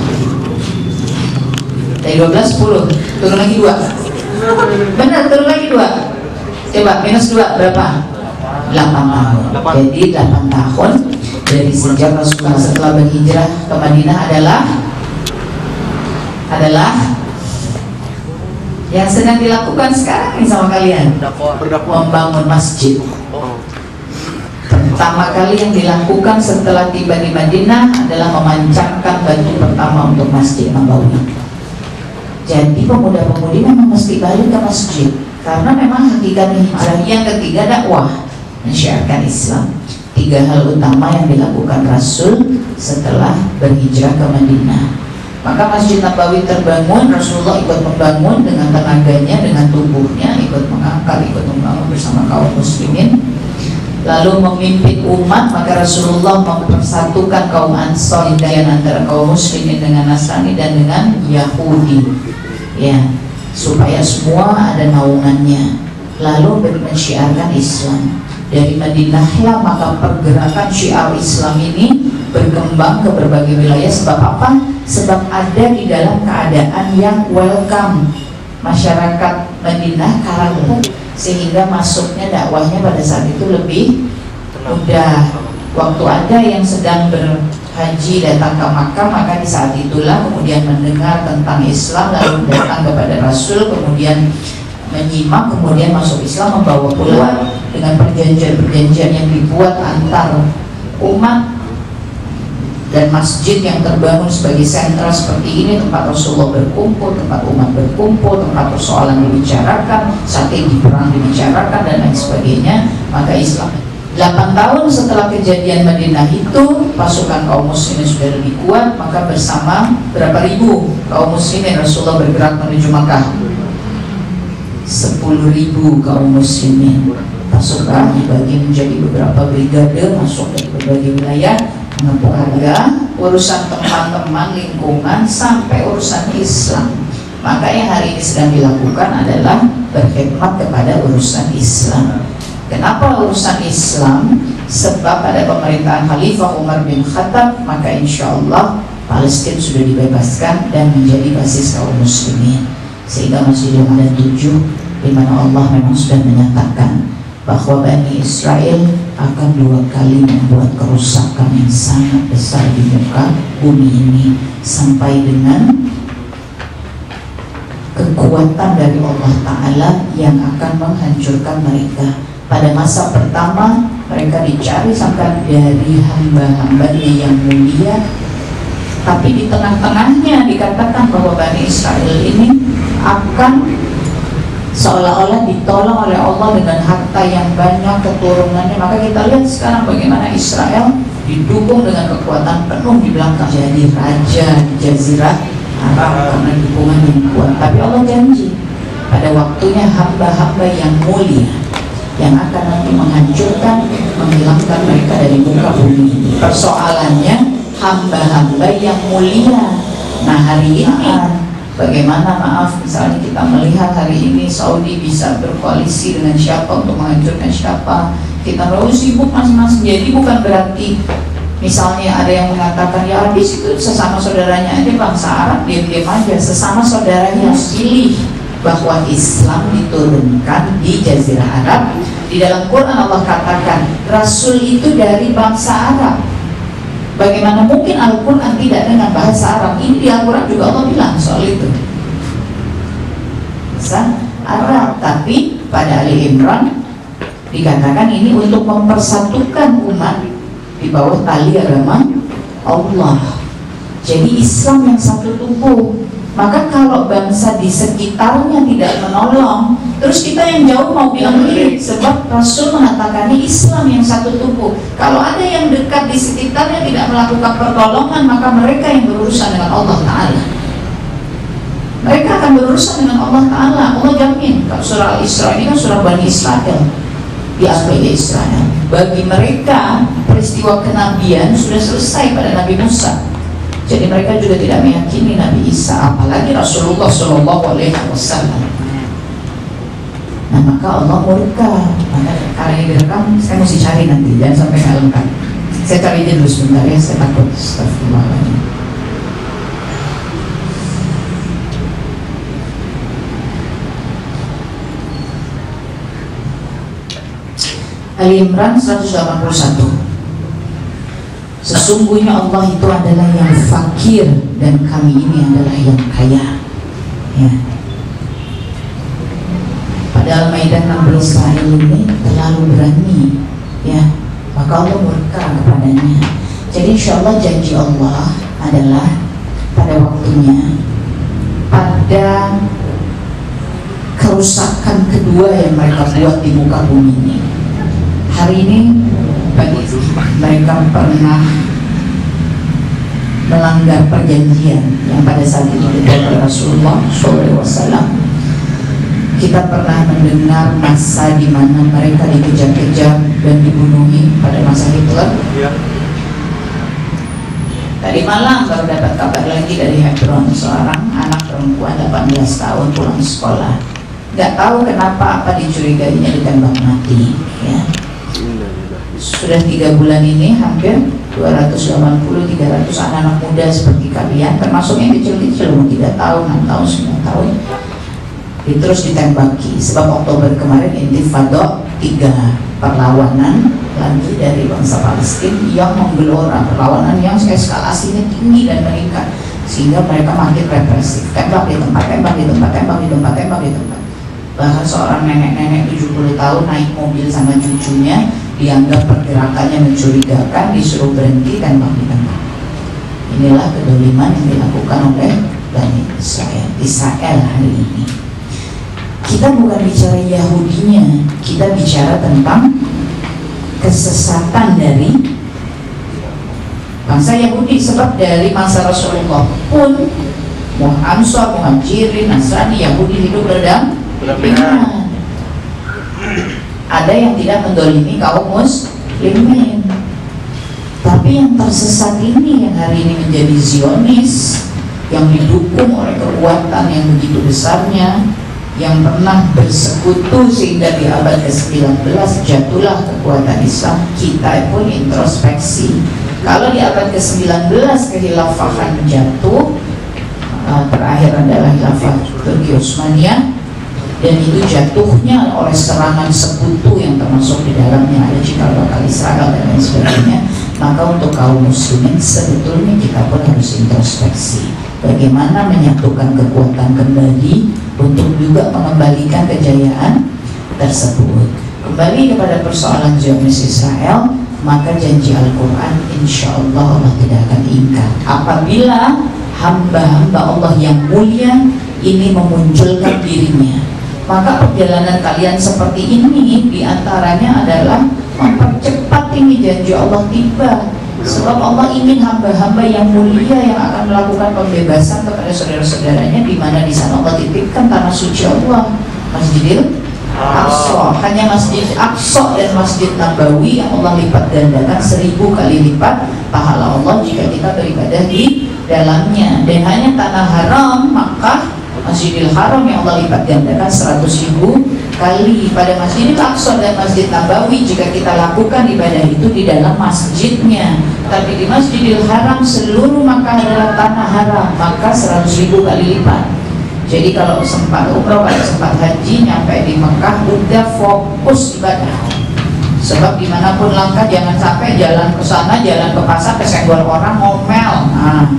Dari 12 10 turun lagi 2. Benar, turun lagi 2. Coba minus 2 berapa? 8 tahun. Jadi 8 tahun dari sejak Rasulullah setelah berhijrah ke Madinah adalah yang sedang dilakukan sekarang ini sama kalian, membangun masjid. Pertama kali yang dilakukan setelah tiba di Madinah adalah memancangkan batu pertama untuk Masjid Nabawi. Jadi pemuda-pemudi memang mesti balik ke masjid, karena memang hakikat hijrah. Yang ketiga dakwah, menyiarkan Islam. 3 hal utama yang dilakukan Rasul setelah berhijrah ke Madinah. Maka Masjid Nabawi terbangun, Rasulullah ikut membangun dengan tenaganya, dengan tubuhnya, ikut mengangkat, ikut membangun bersama kaum muslimin. Lalu memimpin umat, maka Rasulullah mempersatukan kaum Ansor antara kaum muslimin dengan Nasrani dan dengan Yahudi, ya, supaya semua ada naungannya. Lalu mensyiarkan Islam. Dari Madinahlah maka pergerakan syiar Islam ini berkembang ke berbagai wilayah. Sebab apa? Sebab ada di dalam keadaan yang welcome. Masyarakat Madinah kalah, sehingga masuknya dakwahnya pada saat itu lebih mudah. Waktu ada yang sedang berhaji datang ke Makkah, maka di saat itulah kemudian mendengar tentang Islam, lalu datang kepada Rasul, kemudian menyimak, kemudian masuk Islam, membawa pulang dengan perjanjian-perjanjian yang dibuat antar umat. Dan masjid yang terbangun sebagai sentra seperti ini, tempat Rasulullah berkumpul, tempat umat berkumpul, tempat persoalan dibicarakan, strategi perang dibicarakan, dan lain sebagainya. Maka Islam 8 tahun setelah kejadian Madinah itu, pasukan kaum muslimin sudah lebih kuat. Maka bersama berapa ribu kaum muslimin Rasulullah bergerak menuju Makkah. 10.000 kaum muslimin. Pasukan dibagi menjadi beberapa brigade, masuk dari berbagai wilayah, menempuh harga, urusan teman-teman, lingkungan, sampai urusan Islam. Maka yang hari ini sedang dilakukan adalah berkhidmat kepada urusan Islam. Kenapa urusan Islam? Sebab pada pemerintahan Khalifah Umar bin Khattab, maka insya Allah Palestina sudah dibebaskan dan menjadi basis kaum muslimin. Sehingga masih ada 7 di mana Allah memang sudah menyatakan bahwa Bani Israel akan 2 kali membuat kerusakan yang sangat besar di muka bumi ini, sampai dengan kekuatan dari Allah Ta'ala yang akan menghancurkan mereka. Pada masa pertama mereka dicari sampai dari hamba-hambanya yang mulia, tapi di tengah-tengahnya dikatakan bahwa Bani Israel ini akan seolah-olah ditolong oleh Allah dengan harta yang banyak, keturunannya. Maka kita lihat sekarang bagaimana Israel didukung dengan kekuatan penuh di belakang, jadi raja di Jazirah Arab karena dukungan yang kuat. Tapi Allah janji pada waktunya hamba-hamba yang mulia yang akan nanti menghancurkan, menghilangkan mereka dari muka bumi. Persoalannya hamba-hamba yang mulia. Nah hari ini bagaimana, maaf, misalnya kita melihat hari ini Saudi bisa berkoalisi dengan siapa untuk menghancurkan siapa, kita terlalu sibuk masing-masing. Jadi bukan berarti misalnya ada yang mengatakan ya habis itu sesama saudaranya aja, bangsa Arab diam-diam aja, sesama saudaranya. Pilih bahwa Islam diturunkan di Jazirah Arab. Di dalam Quran Allah katakan Rasul itu dari bangsa Arab. Bagaimana mungkin Al-Quran tidak dengan bahasa Arab? Ini di Al-Quran juga Allah bilang soal itu, bahasa Arab. Tapi pada Ali Imran dikatakan ini untuk mempersatukan umat di bawah tali agama Allah. Jadi Islam yang satu tubuh. Maka kalau bangsa di sekitarnya tidak menolong, terus kita yang jauh mau bilang ini, sebab Rasul mengatakannya Islam yang satu tubuh. Kalau ada yang dekat di sekitarnya tidak melakukan pertolongan, maka mereka yang berurusan dengan Allah Ta'ala. Mereka akan berurusan dengan Allah Ta'ala. Allah jamin. Surah Al-Isra ini kan surah Bani Israel. diambil oleh Israel. Bagi mereka peristiwa kenabian sudah selesai pada Nabi Musa. Jadi mereka juga tidak meyakini Nabi Isa, apalagi Rasulullah SAW. Nah maka Allah murka. Maka karena ini direkam, saya mesti cari nanti, jangan sampai nggak lengkap. Saya cari aja dulu sebentar ya, saya takut. Astagfirullahaladzim. Ali Imran 181. Sesungguhnya Allah itu adalah yang fakir dan kami ini adalah yang kaya. Ya. Pada Al-Maidah 16 Israel ini terlalu berani, ya, maka Allah murka kepadanya. Jadi insya Allah janji Allah adalah pada waktunya, pada kerusakan kedua yang mereka buat di muka bumi ini. Hari ini bagi mereka pernah melanggar perjanjian yang pada saat itu dibuat oleh Rasulullah SAW. Kita pernah mendengar masa di mana mereka dikejar-kejar dan dibunuhi pada masa Hitler. Tadi malam baru dapat kabar lagi dari Hebron, seorang anak perempuan 18 tahun pulang sekolah. Nggak tahu kenapa apa dicurigainya ditembak mati. Ya. Sudah 3 bulan ini hampir 280-300 anak-anak muda seperti kalian, termasuk yang kecil-kecil, 3 tahun, 6 tahun, 9 tahun, terus ditembaki. Sebab Oktober kemarin Intifada 3, perlawanan lagi dari bangsa Palestina yang menggelora, perlawanan yang eskalasinya tinggi dan meningkat sehingga mereka makin represif, tembak di tempat, tembak di tempat, tembak di tempat, tembak di tempat. Bahkan seorang nenek-nenek 70 tahun naik mobil sama cucunya, dianggap pergerakannya mencurigakan, disuruh berhenti, tembak di tempat. Inilah kedoliman yang dilakukan oleh Bani Israel hari ini. Kita bukan bicara Yahudinya, kita bicara tentang kesesatan dari bangsa Yahudi. Sebab dari masa Rasulullah pun Ansor, Muhajirin, Nasrani, Yahudi hidup berdampingan. Ada yang tidak mendolimi kaum muslimin, tapi yang tersesat ini yang hari ini menjadi Zionis, yang didukung oleh kekuatan yang begitu besarnya, yang pernah bersekutu sehingga di abad ke-19 jatuhlah kekuatan Islam. Kita pun introspeksi. Kalau di abad ke-19 kehilafahan jatuh, terakhir adalah khilafah Turki Utsmaniyah, dan itu jatuhnya oleh serangan sekutu yang termasuk di dalamnya ada cikal bakal Israel dan lain sebagainya. Maka untuk kaum muslimin sebetulnya kita pun harus introspeksi bagaimana menyatukan kekuatan kembali untuk juga mengembalikan kejayaan tersebut. Kembali kepada persoalan Zionis Israel, maka janji Al-Quran insya Allah Allah tidak akan ingkar apabila hamba-hamba Allah yang mulia ini memunculkan dirinya. Maka perjalanan kalian seperti ini diantaranya adalah mempercepat ini janji Allah tiba. Sebab Allah ingin hamba-hamba yang mulia yang akan melakukan pembebasan kepada saudara-saudaranya, di mana di sana Allah titipkan tanah suci Allah, Masjidil Aqsa. Hanya Masjid Aqsa dan Masjid Nabawi yang Allah lipat gandakan 1000 kali lipat pahala Allah jika kita beribadah di dalamnya. Dan hanya tanah haram Makkah, Masjidil Haram yang Allah lipat gandakan 100.000 kali. Pada Masjidil Aqsa dan Masjid Nabawi jika kita lakukan ibadah itu di dalam masjidnya, tapi di Masjidil Haram seluruh Makkah adalah tanah haram, maka 100.000 kali lipat. Jadi kalau sempat umrah, kalau sempat haji, nyampe di Mekah udah fokus ibadah. Sebab dimanapun langkah jangan sampai jalan ke sana, jalan ke pasar kesenggol orang ngomel. Nah,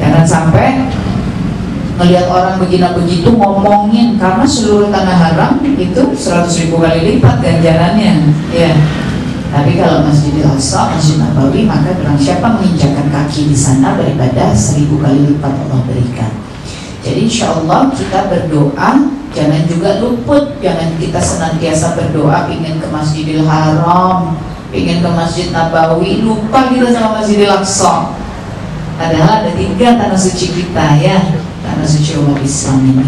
jangan sampai melihat orang begitu ngomongin, karena seluruh tanah haram itu 100.000 kali lipat ganjarannya. Ya. Tapi kalau Masjidil Aqsa, Masjid Nabawi, maka barang siapa menginjakkan kaki di sana beribadah 1000 kali lipat Allah berikan. Jadi insya Allah kita berdoa, jangan juga luput, jangan kita senantiasa berdoa ingin ke Masjidil Haram, ingin ke Masjid Nabawi, lupa kita sama Masjidil Aqsa. Padahal ada 3 tanah suci kita ya. karena suci umat Islam ini.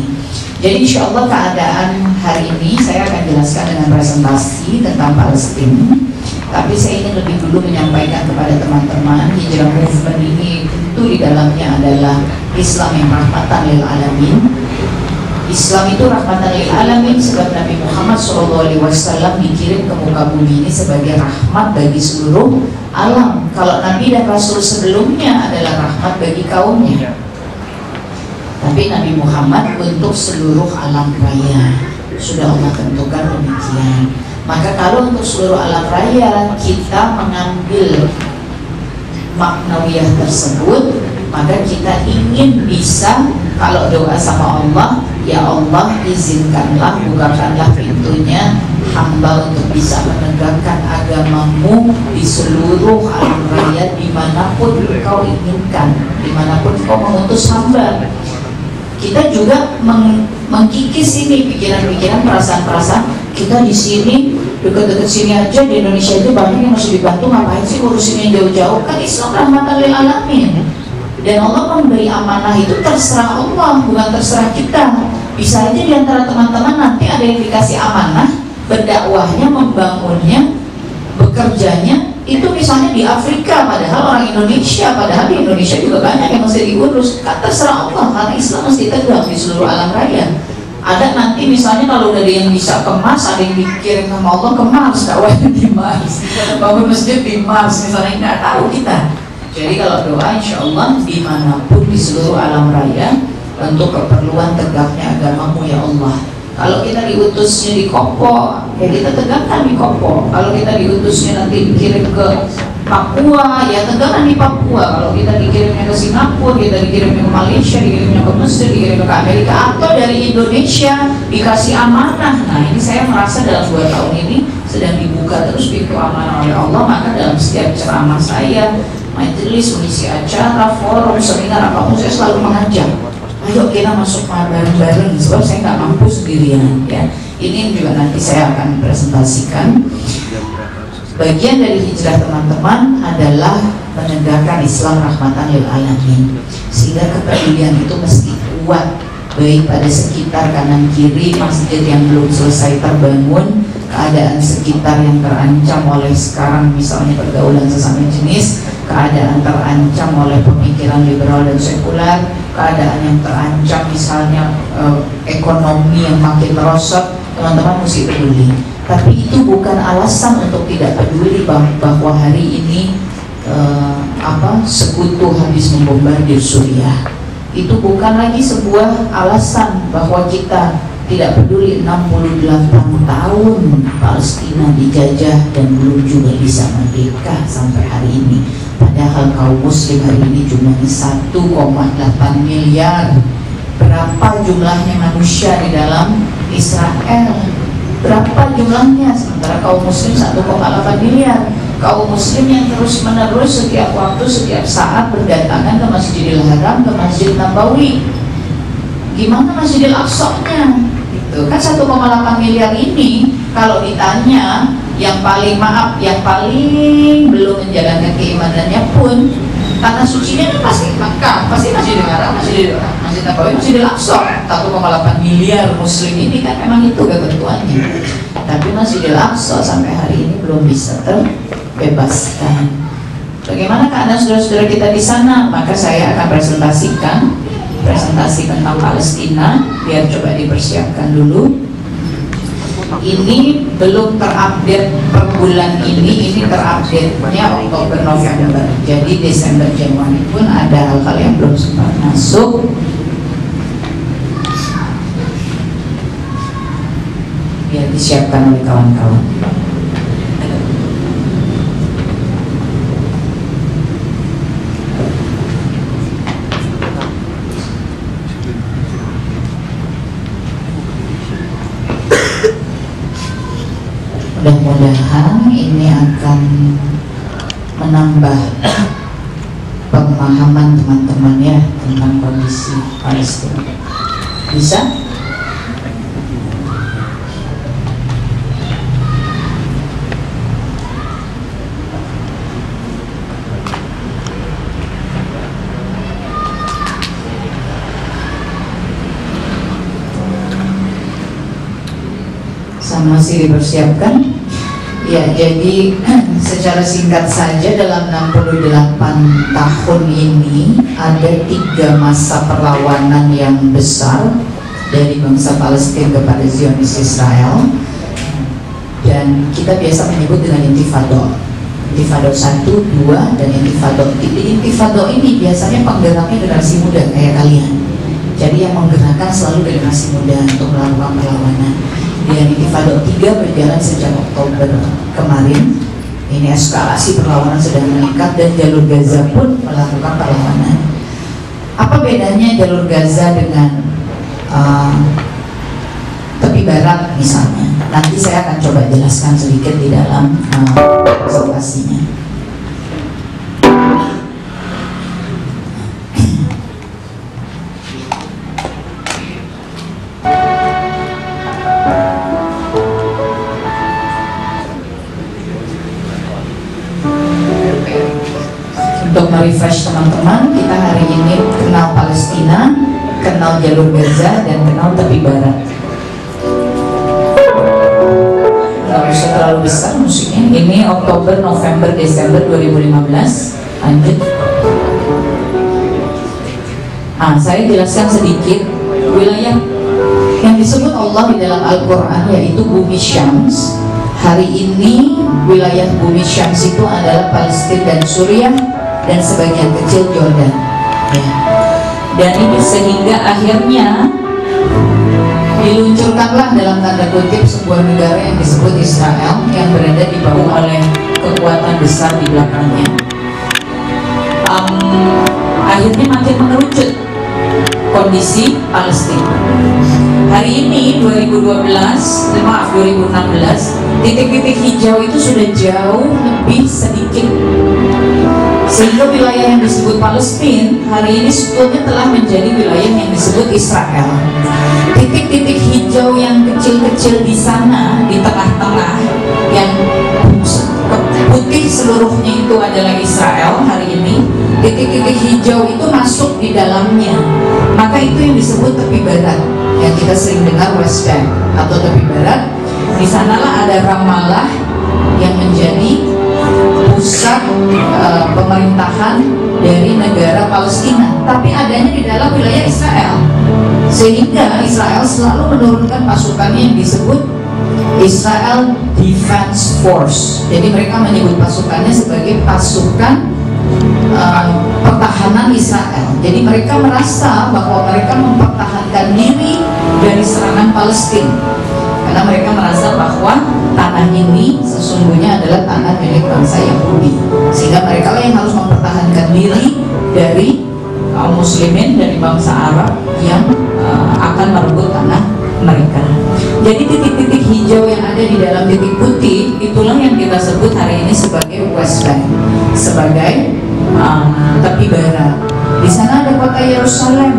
Jadi insya Allah keadaan hari ini saya akan jelaskan dengan presentasi tentang Palestina. Tapi saya ingin lebih dulu menyampaikan kepada teman-teman, hijrah movement ini tentu di dalamnya adalah Islam yang rahmatan lil alamin. Islam itu rahmatan lil alamin sebab Nabi Muhammad SAW dikirim ke muka bumi ini sebagai rahmat bagi seluruh alam. Kalau Nabi dan Rasul sebelumnya adalah rahmat bagi kaumnya, tapi Nabi Muhammad untuk seluruh alam raya. Sudah Allah tentukan demikian. Maka kalau untuk seluruh alam raya kita mengambil maknawiyah tersebut, maka kita ingin bisa, kalau doa sama Allah, ya Allah izinkanlah, bukakanlah pintunya hamba untuk bisa menegakkan agamamu di seluruh alam raya dimanapun kau inginkan, dimanapun kau mengutus hamba. Kita juga mengkikis ini pikiran-pikiran, perasaan-perasaan. Kita di sini, dekat-dekat sini aja, di Indonesia itu banyak yang masih dibantu, ngapain sih ngurusin yang jauh-jauh? Kan Islam rahmatan lil alamin. Dan Allah memberi amanah itu terserah Allah, bukan terserah kita. Bisa aja di antara teman-teman nanti ada yang dikasih amanah, berdakwahnya, membangunnya, bekerjanya itu misalnya di Afrika, padahal orang Indonesia, padahal di Indonesia juga banyak yang mesti diurus. Kan terserah Allah, karena Islam mesti tegak di seluruh alam raya. Ada nanti misalnya kalau udah ada yang bisa ke Mars, ada yang dikirim sama Allah ke Mars, dakwahnya di Mars, bangun masjid di Mars misalnya, nggak tahu kita. Jadi kalau doa insya Allah dimanapun di seluruh alam raya untuk keperluan tegaknya agamamu ya Allah. Kalau kita diutusnya di Kopo, ya kita tegakkan di Kopo. Kalau kita diutusnya nanti dikirim ke Papua, ya tegakkan di Papua. Kalau kita dikirimnya ke Singapura, kita dikirimnya ke Malaysia, dikirimnya ke Mesir, dikirimnya ke Amerika, atau dari Indonesia dikasih amanah. Nah ini saya merasa dalam 2 tahun ini sedang dibuka terus pintu amanah oleh Allah. Maka dalam setiap ceramah saya, majelis, mengisi acara, forum, seminar, apapun, saya selalu mengajak, ayo kita masuk bareng-bareng, sebab saya nggak mampu sendirian ya. Ini juga nanti saya akan presentasikan. Bagian dari hijrah teman-teman adalah menegakkan Islam rahmatan lil alamin, sehingga kepedulian itu mesti kuat, baik pada sekitar kanan kiri, masjid yang belum selesai terbangun, keadaan sekitar yang terancam oleh sekarang misalnya pergaulan sesama jenis, keadaan terancam oleh pemikiran liberal dan sekuler, keadaan yang terancam misalnya ekonomi yang makin merosot. Teman-teman mesti peduli. Tapi itu bukan alasan untuk tidak peduli bahwa hari ini sekutu habis membombardir Suriah. Itu bukan lagi sebuah alasan bahwa kita tidak peduli 68 tahun Palestina dijajah dan belum juga bisa merdeka sampai hari ini. Padahal kaum muslim hari ini jumlahnya 1,8 miliar. Berapa jumlahnya manusia di dalam Israel? Berapa jumlahnya? Sementara kaum muslim 1,8 miliar. Kaum muslim yang terus menerus setiap waktu, setiap saat berdatangan ke Masjidil Haram, ke Masjid Nabawi. Gimana Masjidil Aqsa-nya? Gitu. Kan 1,8 miliar ini kalau ditanya yang paling belum menjalankan keimanannya pun, tanah sucinya kan pasti Makkah, pasti Masjidil Haram, Masjid Nabawi, Masjidil Aqsa. 1,8 miliar muslim ini kan memang itu ketentuannya. Tapi Masjidil Aqsa sampai hari ini belum bisa terbebaskan. Bagaimana keadaan saudara-saudara kita di sana? Maka saya akan presentasi tentang Palestina. Biar coba dipersiapkan dulu. Ini belum terupdate per bulan ini terupdate-nya Oktober November. Jadi Desember Januari pun ada hal-hal yang belum sempat masuk. Biar disiapkan oleh kawan-kawan. Mudah-mudahan ini akan menambah pemahaman teman-teman ya tentang kondisi Palestina. Bisa? masih dipersiapkan. Ya, jadi secara singkat saja dalam 68 tahun ini ada 3 masa perlawanan yang besar dari bangsa Palestina kepada Zionis Israel, dan kita biasa menyebut dengan intifado. Intifado 1, 2, dan intifado. Di intifado ini biasanya penggeraknya generasi muda kayak kalian. Jadi yang menggerakkan selalu generasi muda untuk melakukan perlawanan. Dan intifado 3 berjalan sejak Oktober kemarin. Ini eskalasi perlawanan sedang meningkat dan jalur Gaza pun melakukan perlawanan. Apa bedanya jalur Gaza dengan tepi barat misalnya? Nanti saya akan coba jelaskan sedikit di dalam presentasinya. Untuk merefresh teman-teman, kita hari ini kenal Palestina, kenal jalur Gaza, dan kenal tepi barat. Nggak usah terlalu besar musiknya. Ini Oktober, November, Desember 2015. Lanjut. Saya jelaskan sedikit wilayah yang disebut Allah di dalam Al-Quran, yaitu Bumi Syams. Hari ini wilayah Bumi Syams itu adalah Palestina dan Suriah dan sebagian kecil Jordan, ya. Dan ini sehingga akhirnya diluncurkanlah dalam tanda kutip sebuah negara yang disebut Israel, yang berada di bawah oleh kekuatan besar di belakangnya. Akhirnya makin mengerucut kondisi Palestina. Hari ini 2016, titik-titik hijau itu sudah jauh lebih sedikit, sehingga wilayah yang disebut Palestina hari ini sebetulnya telah menjadi wilayah yang disebut Israel. Titik-titik hijau yang kecil-kecil di sana, di tengah-tengah, yang putih seluruhnya itu adalah Israel hari ini. Titik-titik hijau itu masuk di dalamnya, maka itu yang disebut tepi barat, yang kita sering dengar West Bank atau tepi barat. Di sanalah ada Ramallah yang menjadi pusat pemerintahan dari negara Palestina, tapi adanya di dalam wilayah Israel, sehingga Israel selalu menurunkan pasukannya yang disebut Israel Defense Force. Jadi mereka menyebut pasukannya sebagai pasukan pertahanan Israel. Jadi mereka merasa bahwa mereka mempertahankan diri dari serangan Palestina, karena mereka merasa bahwa tanah ini sesungguhnya adalah tanah milik bangsa Yahudi, sehingga mereka lah yang harus mempertahankan diri dari kaum muslimin, dari bangsa Arab yang akan merebut tanah mereka. Jadi titik-titik hijau yang ada di dalam titik putih itulah yang kita sebut hari ini sebagai West Bank, sebagai tepi barat. Di sana ada kota Yerusalem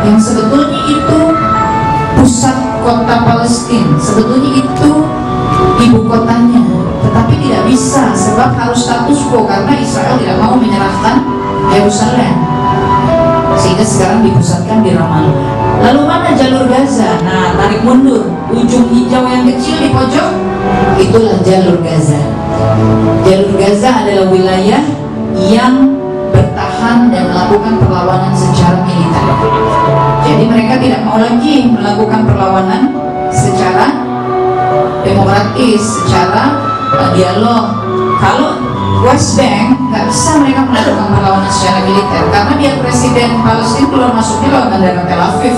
yang sebetulnya itu pusat kota Palestina, sebetulnya itu ibu kotanya, tetapi tidak bisa sebab harus status quo karena Israel tidak mau menyerahkan Yerusalem, sehingga sekarang dipusatkan di Ramallah. Lalu mana jalur Gaza? Nah, tarik mundur, ujung hijau yang kecil di pojok, itulah jalur Gaza. Jalur Gaza adalah wilayah yang bertahan dan melakukan perlawanan secara militer. Jadi mereka tidak mau lagi melakukan perlawanan secara demokratis, secara dialog. Kalau West Bank nggak bisa mereka melakukan perlawanan secara militer, karena dia presiden Palestina keluar masuknya lewat bandara Tel Aviv,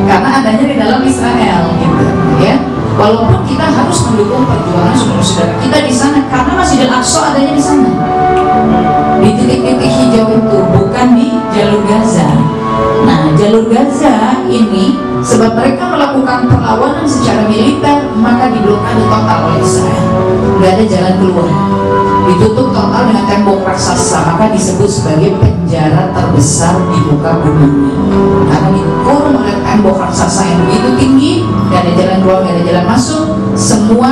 karena adanya di dalam Israel, gitu, ya. Walaupun kita harus mendukung perjuangan saudara-saudara kita di sana, karena Masjid Al-Aqsa adanya di sana, di titik-titik hijau itu, bukan di jalur Gaza. Nah, jalur Gaza ini sebab mereka melakukan perlawanan secara militer, maka diblokade total oleh Israel. Nggak ada jalan keluar, ditutup total dengan tembok raksasa, maka disebut sebagai penjara terbesar di muka bumi, karena dikurung oleh tembok raksasa yang begitu tinggi. Nggak ada jalan keluar, nggak ada jalan masuk. Semua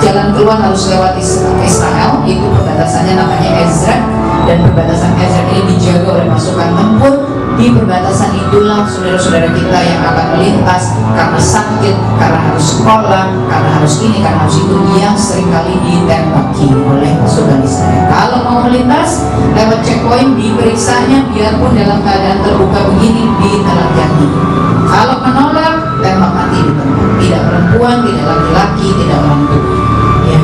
jalan keluar harus lewat Israel. Itu perbatasannya namanya Ezra, dan perbatasan Ezra ini dijaga oleh pasukan tempur. Di perbatasan itulah saudara-saudara kita yang akan melintas karena sakit, karena harus sekolah, karena harus ini, karena harus itu, yang seringkali ditembaki oleh pasukan Israel. Kalau mau melintas lewat checkpoint, diperiksanya biarpun dalam keadaan terbuka begini, ditelanjangi. Kalau menolak, tembak mati di tempat. Tidak perempuan, tidak laki-laki, tidak orang tua. Ya.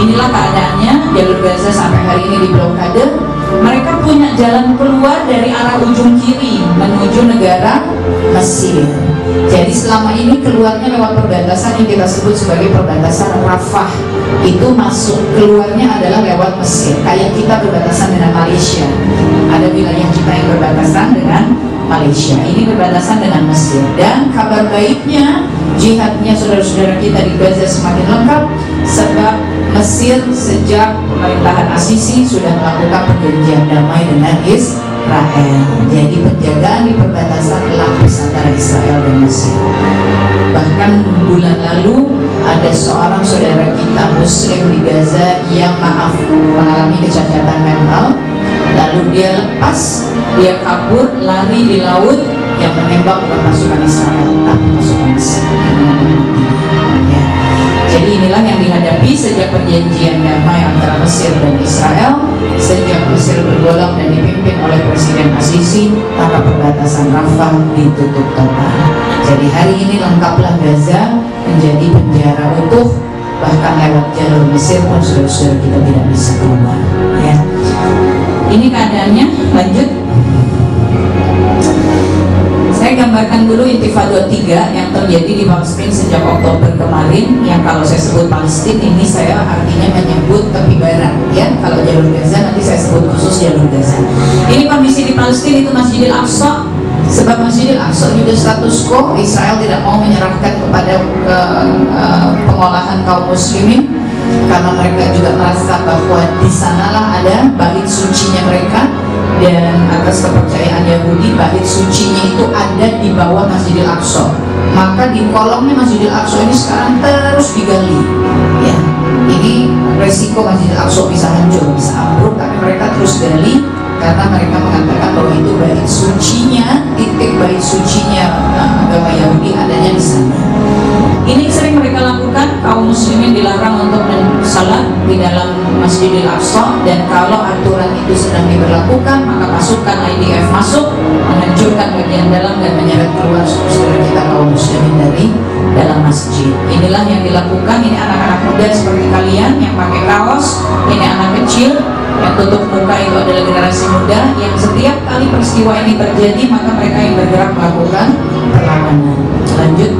Inilah keadaannya jalur Gaza sampai hari ini di blokade. Mereka punya jalan keluar dari arah ujung kiri menuju negara Mesir. Jadi selama ini keluarnya lewat perbatasan yang kita sebut sebagai perbatasan Rafah. Itu masuk keluarnya adalah lewat Mesir. Kayak kita berbatasan dengan Malaysia. Ada wilayah kita yang berbatasan dengan Malaysia. Ini berbatasan dengan Mesir. Dan kabar baiknya, jihadnya saudara-saudara kita di Gaza semakin lengkap, sebab Mesir sejak pemerintahan Asisi sudah melakukan perjanjian damai dengan Israel. Jadi penjagaan di perbatasan lapis antara Israel dan Mesir. Bahkan bulan lalu ada seorang saudara kita Muslim di Gaza yang mengalami kecacatan mental. Lalu dia lepas, dia kabur, lari di laut, yang menembak bukan pasukan Israel tapi pasukan Mesir. Ya. Jadi inilah yang dihadapi sejak perjanjian damai antara Mesir dan Israel. Sejak Mesir bergolak dan dipimpin oleh Presiden Asisi, maka perbatasan Rafah ditutup total. Jadi hari ini lengkaplah Gaza menjadi penjara utuh. Bahkan lewat jalur Mesir pun saudara-saudara kita tidak bisa keluar. Ya. Ini keadaannya. Lanjut. Saya gambarkan dulu Intifada 3 yang terjadi di Palestina sejak Oktober kemarin. Yang kalau saya sebut Palestina ini saya artinya menyebut tepi barat, ya. Kalau jalur Gaza nanti saya sebut khusus jalur Gaza. Ini kondisi di Palestina itu Masjidil Aqsa. Sebab Masjidil Aqsa juga status quo, Israel tidak mau menyerahkan kepada pengolahan kaum muslimin, karena mereka juga merasa bahwa di sanalah ada bait sucinya mereka. Dan atas kepercayaan Yahudi, bait sucinya itu ada di bawah Masjidil Aqsa. Maka di kolongnya Masjidil Aqsa ini sekarang terus digali. Ya, ini resiko Masjidil Aqsa bisa hancur, bisa ambruk, tapi mereka terus gali karena mereka mengatakan bahwa itu bait sucinya, titik bait sucinya agama Yahudi adanya di sana. Ini sering mereka lakukan, kaum muslimin dilarang untuk salat di dalam Masjidil Aqsa, dan kalau aturan itu sedang diberlakukan maka pasukan IDF masuk menghancurkan bagian dalam dan menyeret keluar saudara kita kaum muslimin dari dalam masjid. Inilah yang dilakukan. Ini anak-anak muda seperti kalian yang pakai kaos, ini anak kecil yang tutup muka, itu adalah generasi muda yang setiap kali peristiwa ini terjadi maka mereka yang bergerak melakukan perlawanan. Lanjut.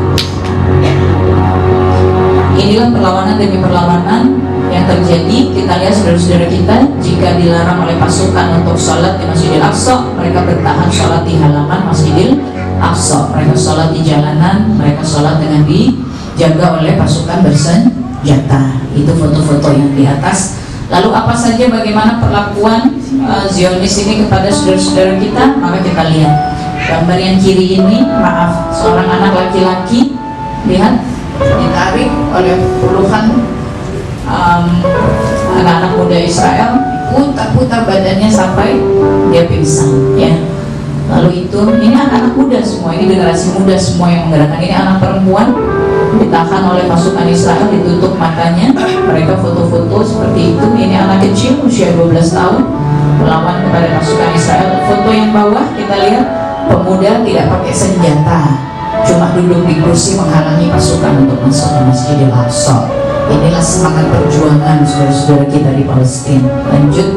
Inilah perlawanan demi perlawanan yang terjadi. Kita lihat saudara-saudara kita, jika dilarang oleh pasukan untuk sholat di Masjidil Aqsa, mereka bertahan sholat di halaman Masjidil Aqsa. Mereka sholat di jalanan, mereka sholat dengan dijaga oleh pasukan bersenjata. Itu foto-foto yang di atas. Lalu apa saja, bagaimana perlakuan Zionis ini kepada saudara-saudara kita? Maka kita lihat gambar yang kiri ini, maaf, seorang anak laki-laki, lihat, ditarik oleh puluhan anak-anak muda Israel, putar-putar badannya sampai dia pingsan, ya. Lalu itu, ini anak-anak muda semua, ini generasi muda semua yang menggerakkan. Ini anak perempuan ditahan oleh pasukan Israel, ditutup matanya, mereka foto-foto seperti itu. Ini anak kecil usia 12 tahun melawan kepada pasukan Israel. Foto yang bawah kita lihat, pemuda tidak pakai senjata, cuma duduk di kursi menghalangi pasukan untuk masuk ke Masjidil Aqsa. Inilah semangat perjuangan saudara-saudara kita di Palestina. Lanjut.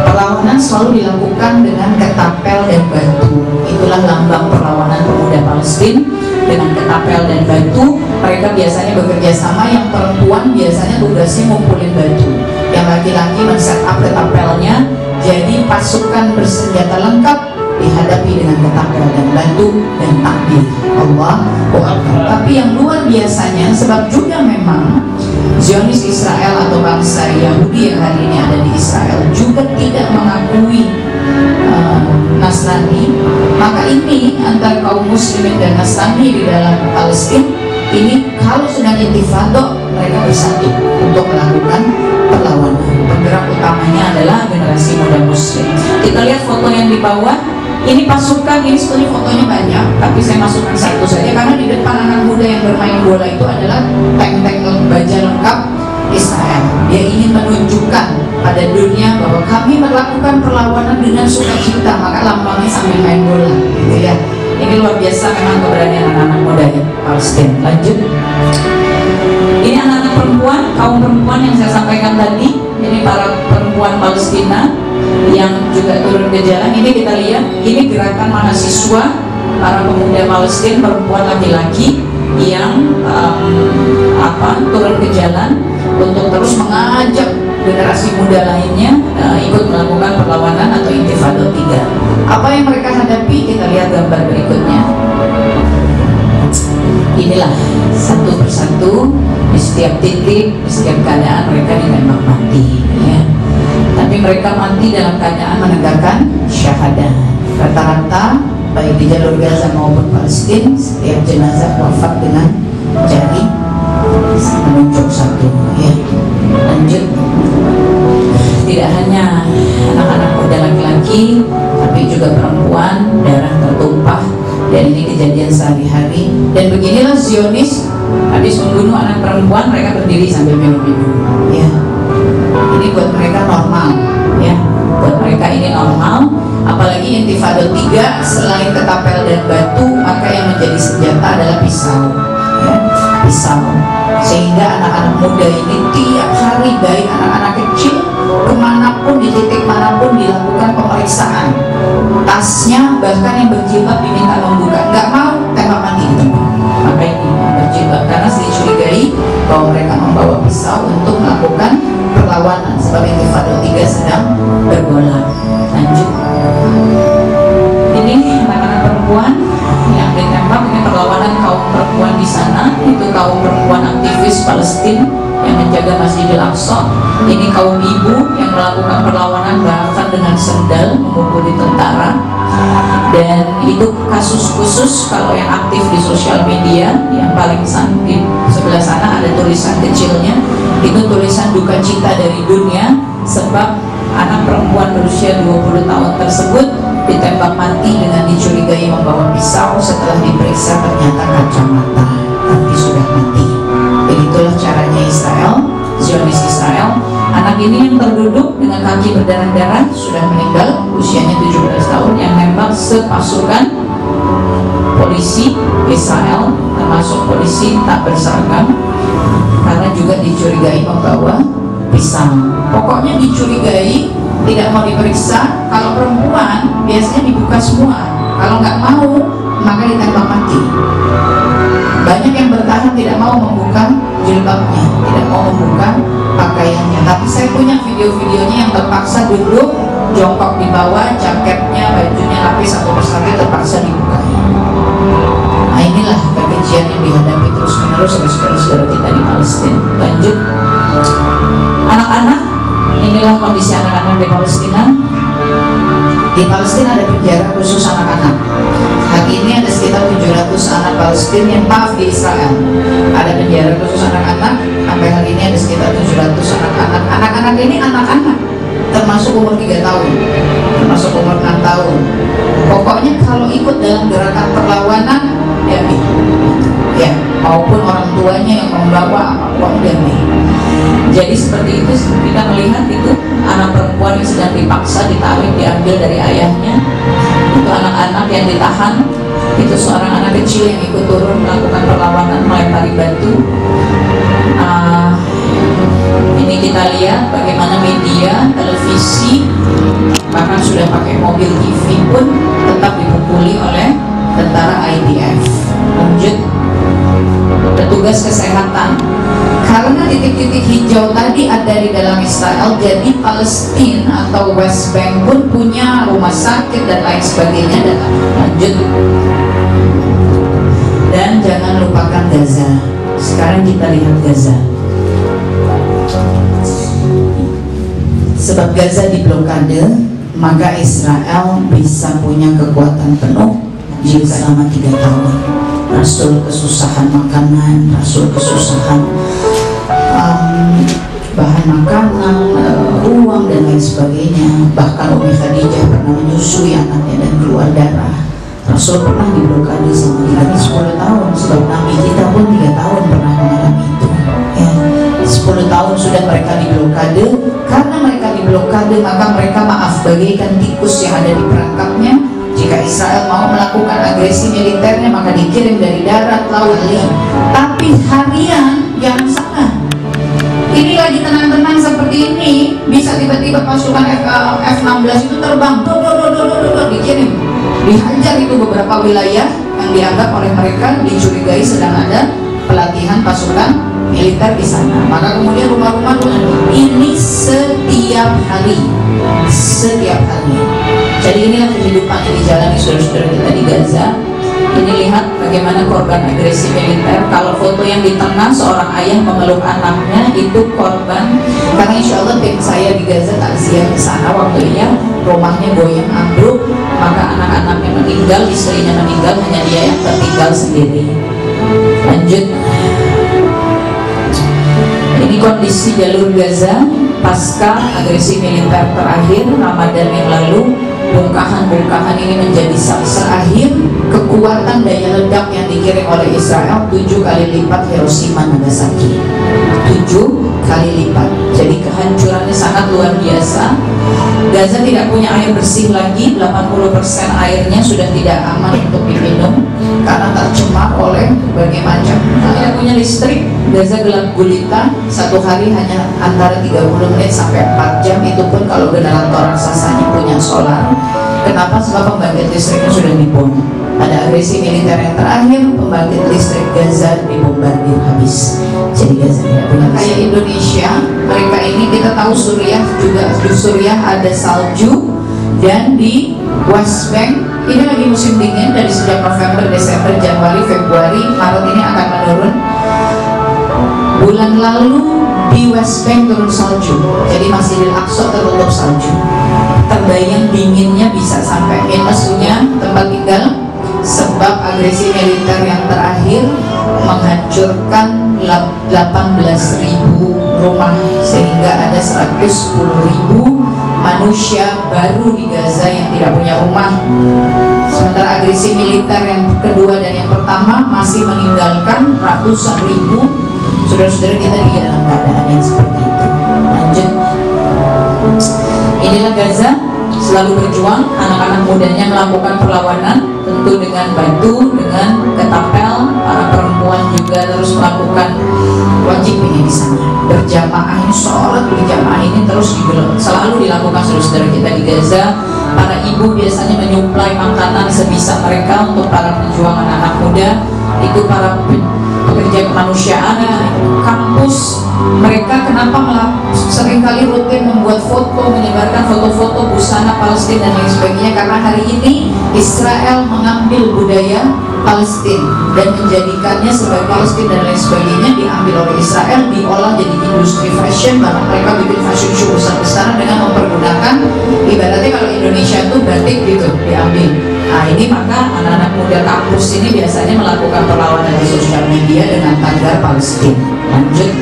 Perlawanan selalu dilakukan dengan ketapel dan batu. Itulah lambang perlawanan pemuda Palestina, dengan ketapel dan batu. Mereka biasanya bekerja sama. Yang perempuan biasanya tugasnya ngumpulin batu, yang laki-laki men-set-up ketapelnya. Jadi pasukan bersenjata lengkap dihadapi dengan ketapel dan batu dan takbir Allahu Akbar. Tapi yang luar biasanya, sebab juga memang Zionis Israel atau bangsa Yahudi yang hari ini ada di Israel juga tidak mengakui Nasrani. Maka ini antara kaum muslimin dan Nasrani di dalam Palestina ini, kalau sedang intifada mereka bersatu untuk melakukan perlawanan. Penggerak utamanya adalah generasi muda muslim. Kita lihat foto yang di bawah. Ini pasukan, ini sebetulnya fotonya banyak, tapi saya masukkan satu saja karena di depan anak muda yang bermain bola itu adalah tank-tank baja lengkap Israel. Dia ingin menunjukkan pada dunia bahwa kami melakukan perlawanan dengan sukacita, maka lambangnya sambil main bola, gitu ya. Ini luar biasa memang keberanian anak-anak muda ya Palestina. Lanjut. Ini anak-anak perempuan, kaum perempuan yang saya sampaikan tadi. Ini para perempuan Palestina yang juga turun ke jalan. Ini kita lihat, ini gerakan mahasiswa para pemuda Palestina, perempuan laki-laki yang turun ke jalan untuk terus mengajak generasi muda lainnya ikut melakukan perlawanan atau Intifada 3. Apa yang mereka hadapi? Kita lihat gambar berikutnya. Inilah satu persatu di setiap titik, di setiap keadaan mereka ditembak mati ya. Tapi mereka mati dalam keadaan menegakkan syahadat. Rata-rata baik di jalur Gaza maupun Palestina, setiap jenazah wafat dengan jari menunjuk satu ya. Lanjut. Tidak hanya anak-anak muda laki-laki, tapi juga perempuan, darah tertumpah. Dan ini kejadian sehari-hari. Dan beginilah Zionis habis membunuh anak perempuan, mereka berdiri sambil minum-minum ya. Ini buat mereka normal ya, buat mereka ini normal. Apalagi Intifada 3, selain ketapel dan batu, maka yang menjadi senjata adalah pisau ya, pisau. Sehingga anak-anak muda ini tiap hari, baik anak-anak kecil kemanapun, di titik manapun dilakukan pemeriksaan. Tasnya bahkan yang berjilbab diminta membuka, nggak mau, tembak mati di tempat. Maka ini berjilbab karena dicurigai bahwa mereka membawa pisau untuk melakukan perlawanan sebab Intifada 3 sedang bergolak. Lanjut. Ini anak-anak perempuan yang ditembak. Ini perlawanan kaum perempuan di sana. Itu kaum perempuan aktivis Palestina yang menjaga Masjidil Aqsa. Ini kaum ibu yang melakukan perlawanan bahkan dengan sendal memukuli tentara. Dan itu kasus khusus. Kalau yang aktif di sosial media, yang paling di sebelah sana ada tulisan kecilnya, itu tulisan duka cita dari dunia sebab anak perempuan berusia 20 tahun tersebut ditembak mati dengan dicurigai membawa pisau. Setelah diperiksa ternyata kacamata, tapi sudah mati. Begitulah caranya Israel, Zionis Israel. Anak ini yang terduduk dengan kaki berdarah-darah sudah meninggal, usianya 17 tahun, yang nembak sepasukan polisi Israel, termasuk polisi tak berseragam, karena juga dicurigai membawa pisau. Pokoknya dicurigai, tidak mau diperiksa. Kalau perempuan biasanya dibuka semua, kalau nggak mau maka ditembak mati. Banyak yang bertahan tidak mau membuka jilbabnya, tidak mau membuka pakaiannya. Tapi saya punya video-videonya yang terpaksa duduk, jongkok di bawah, jaketnya, bajunya lapis satu persatu terpaksa dibuka. Nah inilah kekejian yang dihadapi terus-menerus oleh saudara-saudara kita di Palestina. Lanjut. Anak-anak, inilah kondisi anak-anak di Palestina. Di Palestina ada penjara khusus anak-anak. Hari ini ada sekitar 700 anak Palestina yang di Israel. Ada penjara khusus anak-anak. Sampai hari ini ada sekitar 700 anak-anak. Anak-anak ini anak-anak, termasuk umur 3 tahun, termasuk umur 6 tahun. Pokoknya kalau ikut dalam gerakan perlawanan, ya, maupun orang tuanya yang membawa uang demi. Jadi seperti itu kita melihat itu anak perempuan yang sedang dipaksa ditarik, diambil dari ayahnya. Itu anak-anak yang ditahan. Itu seorang anak kecil yang ikut turun melakukan perlawanan, melempari batu. Ini kita lihat bagaimana media, televisi, bahkan sudah pakai mobil TV pun tetap dipukuli oleh tentara IDF. Lanjut. Petugas kesehatan, karena titik-titik hijau tadi ada di dalam Israel, jadi Palestina atau West Bank pun punya rumah sakit dan lain sebagainya. Dan lanjut. Dan jangan lupakan Gaza. Sekarang kita lihat Gaza. Sebab Gaza diblokade, maka Israel bisa punya kekuatan penuh jika selama 3 tahun Rasul kesusahan makanan, Rasul kesusahan bahan makanan, uang dan lain sebagainya. Bahkan Umi Khadijah pernah menyusui anaknya dan keluar darah. Rasul pernah diblokade sama dia 10 tahun, sebab Nabi kita pun 3 tahun pernah mengalami itu ya. 10 tahun sudah mereka diblokade. Karena mereka diblokade, maka mereka maaf bagaikan tikus yang ada di perangkapnya. Jika Israel mau melakukan agresi militernya, maka dikirim dari darat, laut, tapi harian jangan salah. Ini lagi tenang-tenang seperti ini, bisa tiba-tiba pasukan F-16 itu terbang, dikirim, dihajar itu beberapa wilayah yang dianggap oleh mereka dicurigai sedang ada pelatihan pasukan militer di sana. Maka kemudian rumah-rumah ini setiap hari. Jadi inilah kehidupan yang dijalani saudara-saudara kita di Gaza. Ini lihat bagaimana korban agresi militer. Kalau foto yang di tengah seorang ayah memeluk anaknya, itu korban. Karena insya Allah tim saya di Gaza takziah ke sana waktu itu, rumahnya goyang ambruk, maka anak-anaknya meninggal, istrinya meninggal, hanya dia yang tertinggal sendiri. Lanjut. Ini kondisi jalur Gaza pasca agresi militer terakhir Ramadan yang lalu. Bongkahan-bongkahan ini menjadi saksi akhir kekuatan daya ledak yang dikirim oleh Israel 7 kali lipat Hiroshima Nagasaki. 7 kali lipat. Jadi kehancurannya sangat luar biasa. Gaza tidak punya air bersih lagi. 80% airnya sudah tidak aman untuk diminum karena tercemar oleh berbagai macam. Tidak punya listrik. Gaza gelap gulita. Satu hari hanya antara 30 menit sampai 4 jam. Itu pun kalau generator raksasanya punya solar. Kenapa? Sebab pembangkit listriknya sudah dibom. Pada agresi militer yang terakhir, pembangkit listrik Gaza dibombardir habis. Jadi Gaza tidak punya kayak Indonesia. Mereka ini kita tahu Suriah juga, di Suriah ada salju, dan di West Bank ini lagi musim dingin dari sejak November, Desember, Januari, Februari, Maret ini akan menurun. Bulan lalu di West Bank turun salju, jadi Masjidil Aqsa tertutup salju. Terbayang dinginnya bisa sampai minusnya tempat tinggal, sebab agresi militer yang terakhir menghancurkan 18.000 rumah, sehingga ada 110.000 manusia baru di Gaza yang tidak punya rumah. Sementara agresi militer yang kedua dan yang pertama masih meninggalkan ratusan ribu saudara-saudara kita di dalam keadaan yang seperti itu. Lanjut. Inilah Gaza selalu berjuang, anak-anak mudanya melakukan perlawanan, tentu dengan batu, dengan ketapel. Para perempuan juga terus melakukan wajib ini di sana. Berjamaah, ini sholat berjamaah ini terus selalu dilakukan saudara-saudara kita di Gaza. Para ibu biasanya menyuplai makanan sebisa mereka untuk para pejuang anak-anak muda. Itu para pekerja kemanusiaan. Kampus mereka kenapa seringkali rutin membuat foto, menyebarkan foto-foto busana Palestina dan lain sebagainya, karena hari ini Israel mengambil budaya Palestina dan menjadikannya sebagai Palestina dan lain sebagainya, diambil oleh Israel, diolah jadi industri fashion. Bahkan mereka bikin fashion show besar-besaran dengan mempergunakan, ibaratnya kalau Indonesia itu batik gitu, diambil. Nah ini maka anak-anak muda kampus ini biasanya melakukan perlawanan di sosial media dengan tagar Palestina. Lanjut.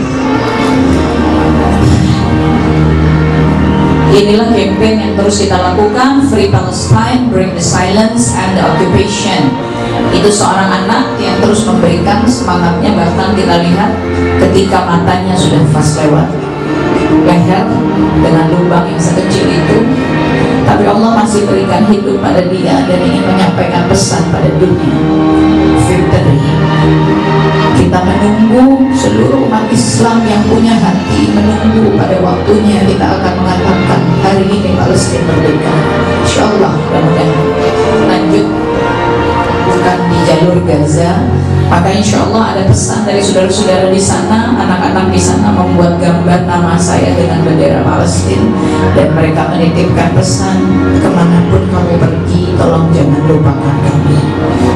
Inilah campaign yang terus kita lakukan, Free Palestine, Break the Silence and the Occupation. Itu seorang anak yang terus memberikan semangatnya, bahkan kita lihat ketika matanya sudah fast lewat leher dengan lubang yang sekecil itu, tapi Allah masih berikan hidup pada dia dan ingin menyampaikan pesan pada dunia. Victory. Kita menunggu, seluruh umat Islam yang punya hati menunggu pada waktunya kita akan mengatakan hari ini Palestina merdeka. Insyaallah. Mudah-mudahan. Lanjut. Bukan di jalur Gaza, maka insya Allah ada pesan dari saudara-saudara di sana. Anak-anak di sana membuat gambar nama saya dengan bendera Palestina, dan mereka menitipkan pesan, kemanapun kamu pergi, tolong jangan lupakan kami.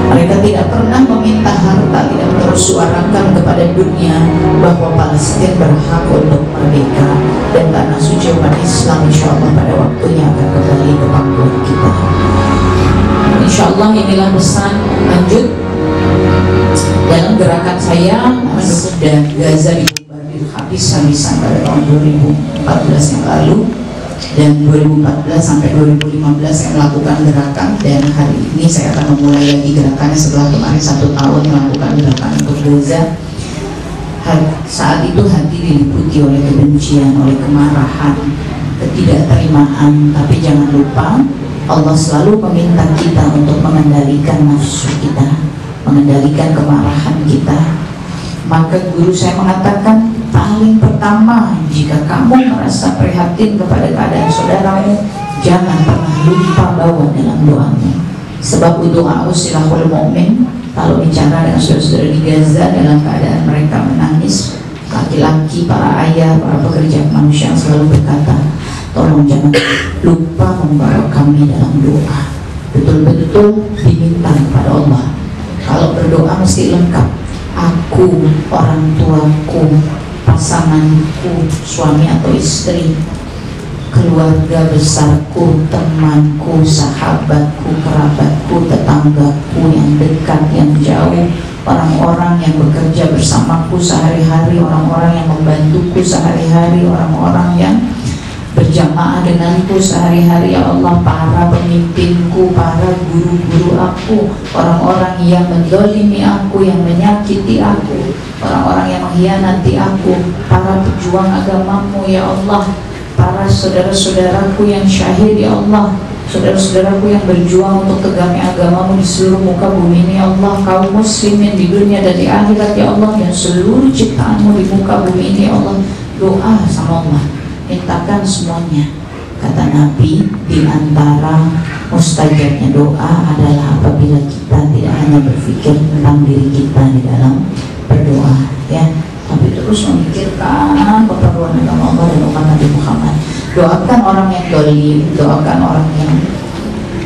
Mereka tidak pernah meminta harta, tidak tersuarakan kepada dunia bahwa Palestina berhak untuk merdeka, dan tanah suci umat Islam insya Allah pada waktunya akan kembali ke pangkuan kita. Insya Allah inilah pesan. Lanjut. Dalam gerakan saya dan Gaza dibombardir habis-habisan pada tahun 2014 yang lalu, dan 2014 sampai 2015 saya melakukan gerakan, dan hari ini saya akan memulai lagi gerakannya setelah kemarin 1 tahun melakukan gerakan untuk Gaza. Saat itu hati diliputi oleh kebencian, oleh kemarahan, ketidakterimaan, tapi jangan lupa Allah selalu meminta kita untuk mengendalikan nafsu kita, mengendalikan kemarahan kita. Maka guru saya mengatakan, paling pertama, jika kamu merasa prihatin kepada keadaan saudaramu, jangan pernah lupa bawa dalam doamu. Sebab doa silahul mu'min. Kalau bicara dengan saudara-saudara di Gaza dalam keadaan mereka menangis, laki-laki, para ayah, para pekerja kemanusiaan selalu berkata, tolong jangan lupa membawa kami dalam doa. Betul-betul diminta kepada Allah. Kalau berdoa mesti lengkap. Aku, orang tuaku, pasanganku, suami atau istri, keluarga besarku, temanku, sahabatku, kerabatku, tetanggaku yang dekat, yang jauh, orang-orang yang bekerja bersamaku sehari-hari, orang-orang yang membantuku sehari-hari, orang-orang yang berjamaah denganku sehari-hari. Ya Allah, para pemimpinku, para guru-guru aku, orang-orang yang menzalimi aku, yang menyakiti aku, orang-orang yang mengkhianati aku, para pejuang agamamu ya Allah, para saudara-saudaraku yang syahid ya Allah, saudara-saudaraku yang berjuang untuk tegaknya agamamu di seluruh muka bumi ini ya Allah, kaum muslimin di dunia dan di akhirat ya Allah, dan seluruh ciptaanmu di muka bumi ini ya Allah. Doa sama Allah, mintakan semuanya. Kata Nabi, di antara mustajabnya doa adalah apabila kita tidak hanya berpikir tentang diri kita di dalam berdoa ya, tapi terus memikirkan keperluan agama Allah dan umat Nabi Muhammad. Doakan orang yang dolim, doakan orang yang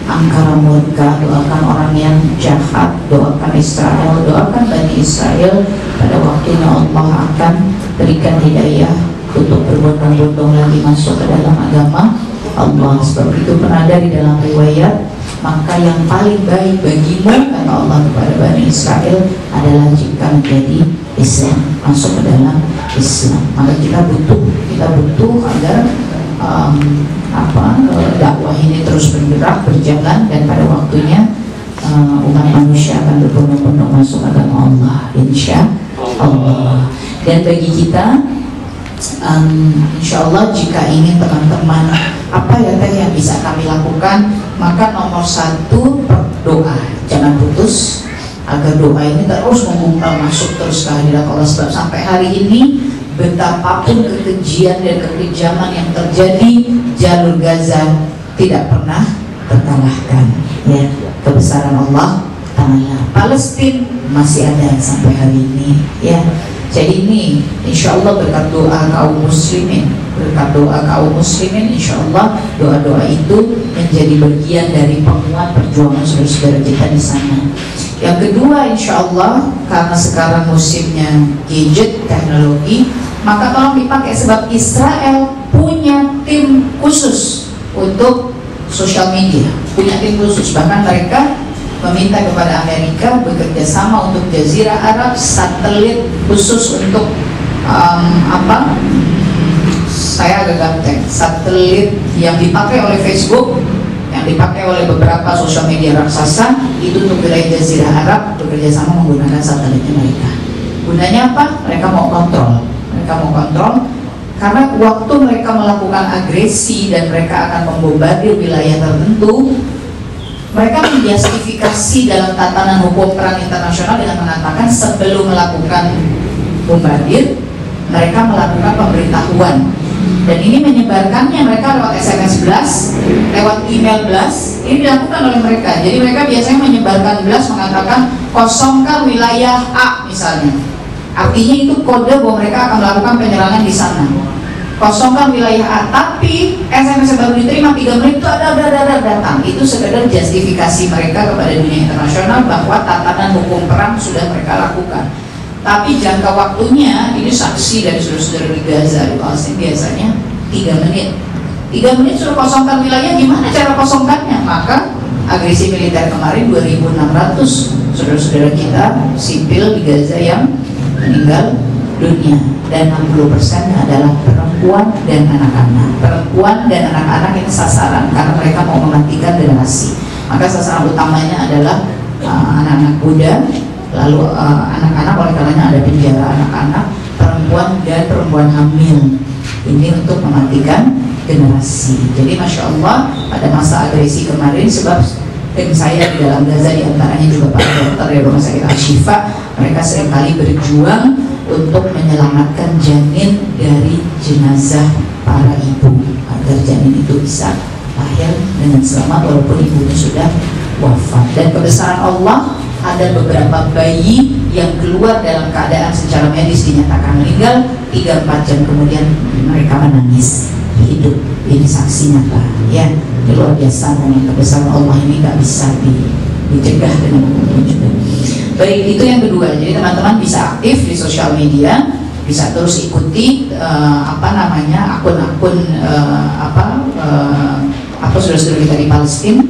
angkara murka, doakan orang yang jahat, doakan Israel, doakan Bani Israel. Pada waktunya Allah akan berikan hidayah untuk berbondong-bondong lagi masuk ke dalam agama Allah. Sebab itu pernah ada di dalam riwayat, maka yang paling baik bagimu, kata Allah kepada Bani Israel, adalah jika menjadi Islam, masuk ke dalam Islam. Maka kita butuh agar dakwah ini terus bergerak, berjalan, dan pada waktunya umat manusia akan berbondong-bondong masuk agama Allah, insya Allah. Dan bagi kita, insya Allah, jika ingin teman-teman apa ya teh yang bisa kami lakukan, maka nomor 1 berdoa, jangan putus, agar doa ini terus membuka masuk terus ke hadirat Allah. Sebab sampai hari ini betapapun kekejian dan kekejaman yang terjadi, jalur Gaza tidak pernah terkalahkan ya. Kebesaran Allah Ta'ala. Palestina masih ada sampai hari ini ya. Jadi ini insya Allah berkat doa kaum muslimin, insya Allah doa-doa itu menjadi bagian dari penguat perjuangan saudara-saudara kita di sana. Yang kedua, insya Allah, karena sekarang musimnya gadget, teknologi, maka tolong dipakai. Sebab Israel punya tim khusus untuk sosial media, punya tim khusus. Bahkan mereka meminta kepada Amerika bekerja sama untuk Jazirah Arab, satelit khusus untuk saya agak ganteng, satelit yang dipakai oleh Facebook, yang dipakai oleh beberapa sosial media raksasa, itu untuk wilayah Jazirah Arab, bekerja sama menggunakan satelitnya mereka. Gunanya apa? Mereka mau kontrol, karena waktu mereka melakukan agresi dan mereka akan membombardir wilayah tertentu, mereka menjustifikasi dalam tatanan hukum perang internasional dengan mengatakan sebelum melakukan bombardir, mereka melakukan pemberitahuan. Dan ini menyebarkannya mereka lewat SMS blast, lewat email blast. Ini dilakukan oleh mereka. Jadi mereka biasanya menyebarkan blast mengatakan kosongkan wilayah A misalnya. Artinya itu kode bahwa mereka akan melakukan penyerangan di sana. Kosongkan wilayah A, tapi SMS yang baru diterima 3 menit itu ada datang. Itu sekedar justifikasi mereka kepada dunia internasional bahwa tatanan hukum perang sudah mereka lakukan. Tapi jangka waktunya, ini saksi dari saudara-saudara di Gaza, di Palestina, biasanya 3 menit. 3 menit sudah kosongkan wilayah, gimana cara kosongkannya? Maka agresi militer kemarin 2.600 saudara-saudara kita sipil di Gaza yang meninggal dunia, dan 60% adalah perempuan dan anak-anak. Perempuan dan anak-anak ini sasaran karena mereka mau mematikan generasi. Maka sasaran utamanya adalah anak-anak muda, lalu anak-anak, oleh karenanya ada penjara anak-anak, perempuan dan perempuan hamil. Ini untuk mematikan generasi. Jadi Masya Allah, pada masa agresi kemarin, sebab tim saya di dalam Gaza diantaranya juga para dokter dari Rumah Sakit Al-Shifa, mereka seringkali berjuang untuk menyelamatkan janin dari jenazah para ibu agar janin itu bisa lahir dengan selamat walaupun ibunya sudah wafat. Dan kebesaran Allah, ada beberapa bayi yang keluar dalam keadaan secara medis dinyatakan meninggal, 3-4 jam kemudian mereka menangis hidup. Ini saksi nyata ya, luar biasa. Dengan kebesaran Allah ini nggak bisa dicegah dengan hukum juga. Baik, itu yang kedua. Jadi teman-teman bisa aktif di sosial media, bisa terus ikuti akun-akun saudara-saudara kita di Palestina.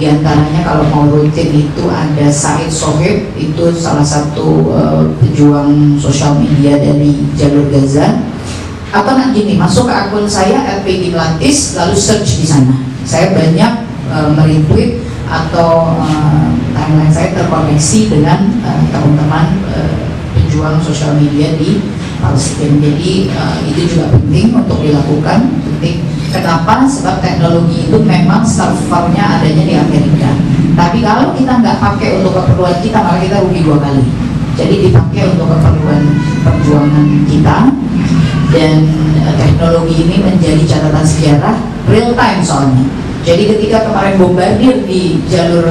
Di antaranya kalau mau rutin itu ada Said Sohib, itu salah satu pejuang sosial media dari jalur Gaza. Atau gini, masuk ke akun saya LPG Melantis, lalu search di sana. Saya banyak meretweet atau timeline saya terkoneksi dengan teman-teman pejuang sosial media di Palestina. Jadi itu juga penting untuk dilakukan. Penting. Kenapa? Sebab teknologi itu memang servernya adanya di Amerika. Tapi kalau kita nggak pakai untuk keperluan kita, malah kita rugi 2 kali. Jadi dipakai untuk keperluan perjuangan kita. Dan teknologi ini menjadi catatan sejarah real time soalnya. Jadi ketika kemarin bombardir di jalur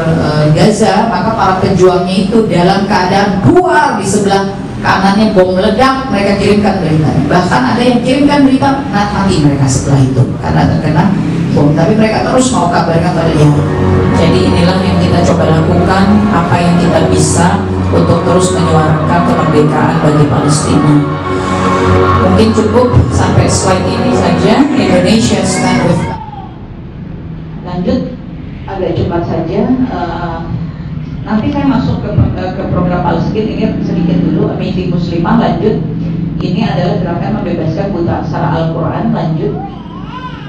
Gaza, maka para pejuangnya itu dalam keadaan buar di sebelah kanannya bom meledak, mereka kirimkan berita. Bahkan ada yang kirimkan berita mati mereka setelah itu karena terkena bom. Tapi mereka terus mau kabarkan pada dia. Jadi inilah yang kita coba lakukan, apa yang kita bisa untuk terus menyuarakan kemerdekaan bagi Palestina. Mungkin cukup sampai slide ini saja. Indonesia stand with. Lanjut agak cepat saja. Nanti saya masuk ke program Palestina, ini sedikit dulu. Amazing Muslimah, lanjut. Ini adalah gerakan membebaskan buta aksara Al-Quran, lanjut.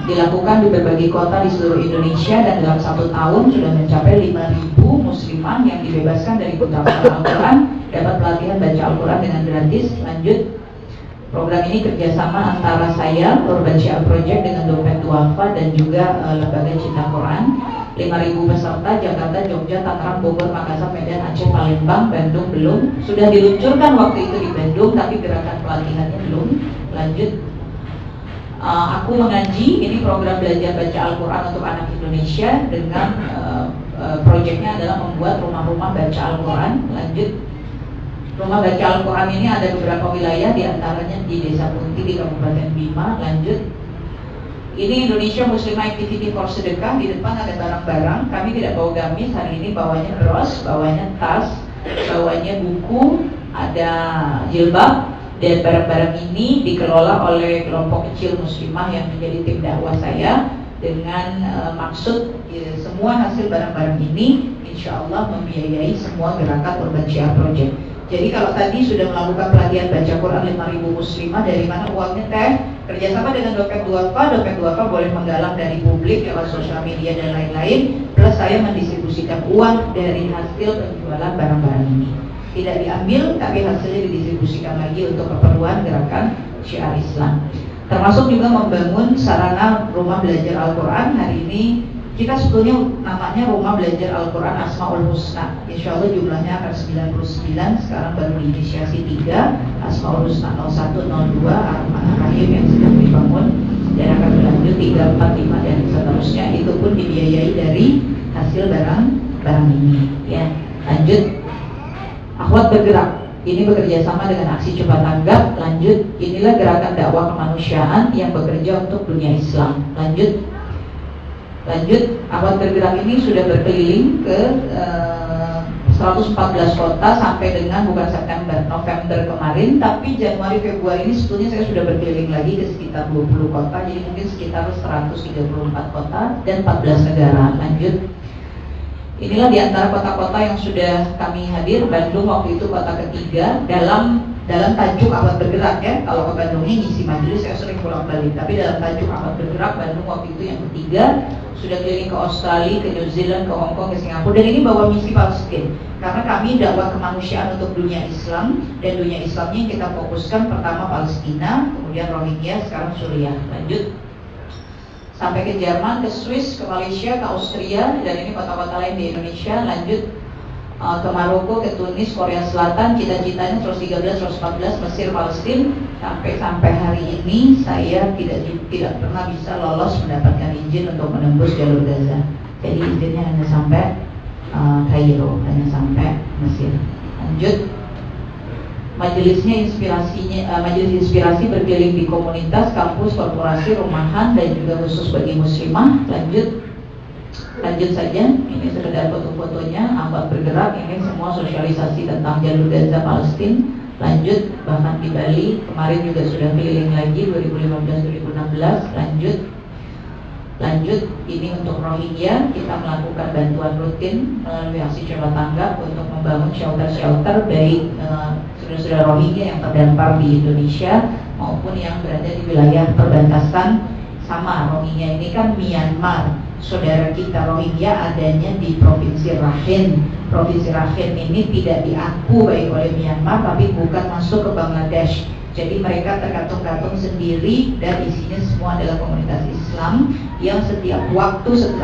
Dilakukan di berbagai kota di seluruh Indonesia, dan dalam 1 tahun sudah mencapai 5.000 muslimah yang dibebaskan dari buta aksara Al-Quran, dapat pelatihan baca Al-Quran dengan gratis, lanjut. Program ini kerjasama antara saya, Urban Syiar Project, dengan Dompet Duafa dan juga Lembaga Cinta Quran. 5.000 peserta, Jakarta, Jogja, Tangerang, Bogor, Makassar, Medan, Aceh, Palembang, Bandung belum. Sudah diluncurkan waktu itu di Bandung, tapi gerakan pelatihannya belum. Lanjut. Aku Mengaji, ini program belajar baca Al-Quran untuk anak Indonesia dengan proyeknya adalah membuat rumah-rumah baca Al-Quran. Lanjut. Rumah baca Al-Quran ini ada beberapa wilayah, diantaranya di Desa Punti di Kabupaten Bima. Lanjut. Ini Indonesia Muslimah Activity for Sedekah. Di depan ada barang-barang. Kami tidak bawa gamis hari ini, bawanya bros, bawanya tas, bawanya buku, ada jilbab. Dan barang-barang ini dikelola oleh kelompok kecil muslimah yang menjadi tim dakwah saya, dengan maksud semua hasil barang-barang ini insya Allah membiayai semua gerakan Urban Syiar Project. Jadi kalau tadi sudah melakukan pelatihan baca Quran 5.000 muslimah, dari mana uangnya teh? Kerjasama dengan Dompet Duafa. Dompet Duafa boleh menggalang dari publik lewat sosial media dan lain-lain, plus saya mendistribusikan uang dari hasil penjualan barang-barang ini. Tidak diambil, tapi hasilnya didistribusikan lagi untuk keperluan gerakan Syiar Islam. Termasuk juga membangun sarana rumah belajar Al-Quran. Hari ini kita sebetulnya namanya Rumah Belajar Al-Quran Asmaul Husna. Insya Allah jumlahnya akan 99, sekarang baru diinisiasi 3. Asmaul Husna 01, 02, Ar-Rahim yang sedang dibangun, dan akan berlanjut 3, 4, 5 dan seterusnya. Itu pun dibiayai dari hasil barang ini. Ya, lanjut. Akhwat Bergerak, ini bekerja sama dengan Aksi Cepat Tanggap. Lanjut. Inilah gerakan dakwah kemanusiaan yang bekerja untuk dunia Islam. Lanjut. Akhwat Bergerak ini sudah berkeliling ke 114 kota sampai dengan bukan November kemarin, tapi Januari Februari ini sebetulnya saya sudah berkeliling lagi ke sekitar 20 kota, jadi mungkin sekitar 134 kota dan 14 negara. Lanjut. Inilah di antara kota-kota yang sudah kami hadir. Bandung waktu itu kota ketiga dalam tajuk Ahmad Bergerak ya. Kalau ke Bandung ini ngisi majelis saya sering pulang balik, tapi dalam tajuk Ahmad Bergerak Bandung waktu itu yang ketiga. Sudah keliling ke Australia, ke New Zealand, ke Hong Kong, ke Singapura, dan ini bawa misi Palestina. Karena kami dakwah kemanusiaan untuk dunia Islam, dan dunia Islamnya yang kita fokuskan pertama Palestina, kemudian Rohingya, sekarang Suriah. Lanjut sampai ke Jerman, ke Swiss, ke Malaysia, ke Austria, dan ini kota-kota lain di Indonesia. Lanjut ke Maroko, ke Tunis, Korea Selatan, cita-citanya 113, 114, Mesir, Palestina. Sampai hari ini saya tidak pernah bisa lolos mendapatkan izin untuk menembus jalur Gaza. Jadi izinnya hanya sampai Kairo, hanya sampai Mesir. Lanjut, majelis inspirasi berkeliling di komunitas, kampus, korporasi, rumahan, dan juga khusus bagi muslimah. Lanjut saja, ini sekedar foto-fotonya. Ahmad Bergerak, ini semua sosialisasi tentang jalur Gaza Palestina. Lanjut, bahkan di Bali kemarin juga sudah keliling lagi 2015-2016. Lanjut, ini untuk Rohingya kita melakukan bantuan rutin melalui aksi coba tanggap untuk membangun shelter-shelter baik saudara-saudara Rohingya yang terdampar di Indonesia maupun yang berada di wilayah perbatasan sama. Rohingya ini kan Myanmar. Saudara kita Rohingya adanya di Provinsi Rakhine. Provinsi Rakhine ini tidak diaku baik oleh Myanmar, tapi bukan masuk ke Bangladesh. Jadi mereka tergantung-gantung sendiri dan isinya semua adalah komunitas Islam yang setiap waktu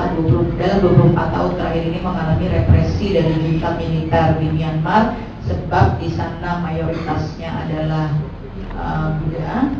dalam 24 tahun terakhir ini mengalami represi dari junta militer di Myanmar, sebab di sana mayoritasnya adalah Buddha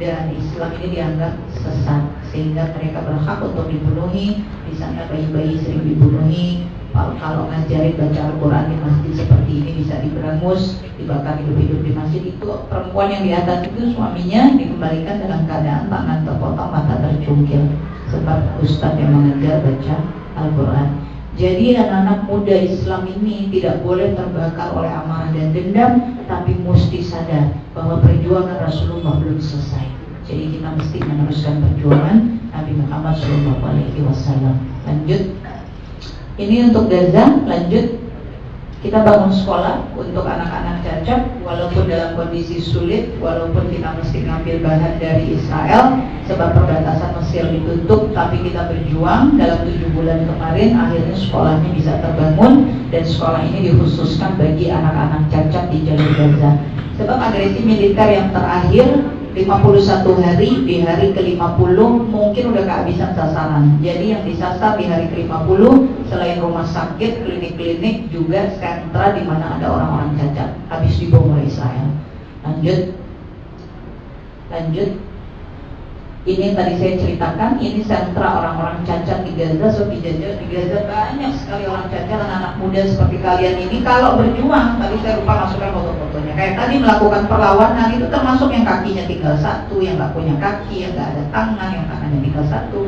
dan Islam ini dianggap sesat sehingga mereka berhak untuk dibunuhi. Di sana bayi-bayi sering dibunuhi. Kalau ngajarin baca Al-Quran di masjid seperti ini bisa diberangus, dibakar hidup-hidup di masjid. Itu perempuan yang di atas itu suaminya dikembalikan dalam keadaan tangan terpotong, mata tercungkil, sebab ustadz yang mengajar baca Al-Quran. Jadi anak-anak muda Islam ini tidak boleh terbakar oleh amarah dan dendam, tapi mesti sadar bahwa perjuangan Rasulullah belum selesai. Jadi kita mesti meneruskan perjuangan Nabi Muhammad SAW. Lanjut, ini untuk Gaza. Lanjut, kita bangun sekolah untuk anak-anak cacat, walaupun dalam kondisi sulit, walaupun kita mesti ngambil bahan dari Israel, sebab perbatasan Mesir ditutup, tapi kita berjuang. Dalam 7 bulan kemarin, akhirnya sekolahnya bisa terbangun, dan sekolah ini dikhususkan bagi anak-anak cacat di jalur Gaza. Sebab agresi militer yang terakhir 51 hari, di hari ke-50 mungkin udah kehabisan sasaran. Jadi yang disasar di hari ke-50 selain rumah sakit, klinik-klinik, juga sentra di mana ada orang-orang cacat habis dibom oleh Israel. Lanjut. Ini yang tadi saya ceritakan, ini sentra orang-orang cacat di Gaza. So di Gaza banyak sekali orang cacat, anak-anak muda seperti kalian ini. Kalau berjuang, tadi saya lupa masukkan foto-fotonya. Kayak tadi melakukan perlawanan itu termasuk yang kakinya tinggal satu, yang nggak punya kaki, yang nggak ada tangan, yang tangannya tinggal satu.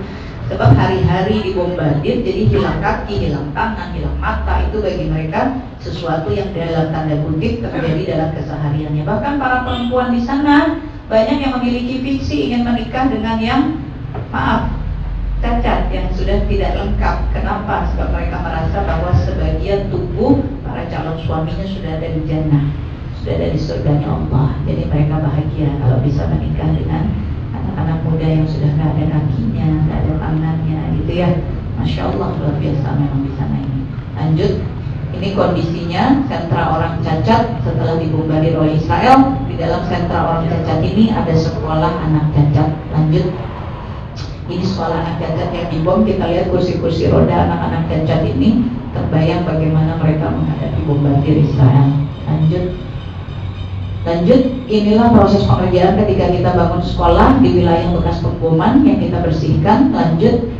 Sebab hari-hari dibombardir, jadi hilang kaki, hilang tangan, hilang mata. Itu bagi mereka sesuatu yang dalam tanda kutip terjadi dalam kesehariannya. Bahkan para perempuan di sana banyak yang memiliki visi ingin menikah dengan yang cacat, yang sudah tidak lengkap. Kenapa? Sebab mereka merasa bahwa sebagian tubuh para calon suaminya sudah ada di jannah, sudah ada di surganya Allah. Jadi mereka bahagia kalau bisa menikah dengan anak-anak muda yang sudah nggak ada kakinya, nggak ada tangannya, gitu ya. Masya Allah, luar biasa memang di sana ini. Lanjut. Ini kondisinya sentra orang cacat setelah dibombardir oleh Israel. Di dalam sentra orang cacat ini ada sekolah anak cacat. Lanjut, ini sekolah anak cacat yang dibom. Kita lihat kursi-kursi roda anak-anak cacat ini. Terbayang bagaimana mereka menghadapi bombardir Israel. Lanjut, inilah proses pengerjaan ketika kita bangun sekolah di wilayah bekas pemboman yang kita bersihkan. Lanjut,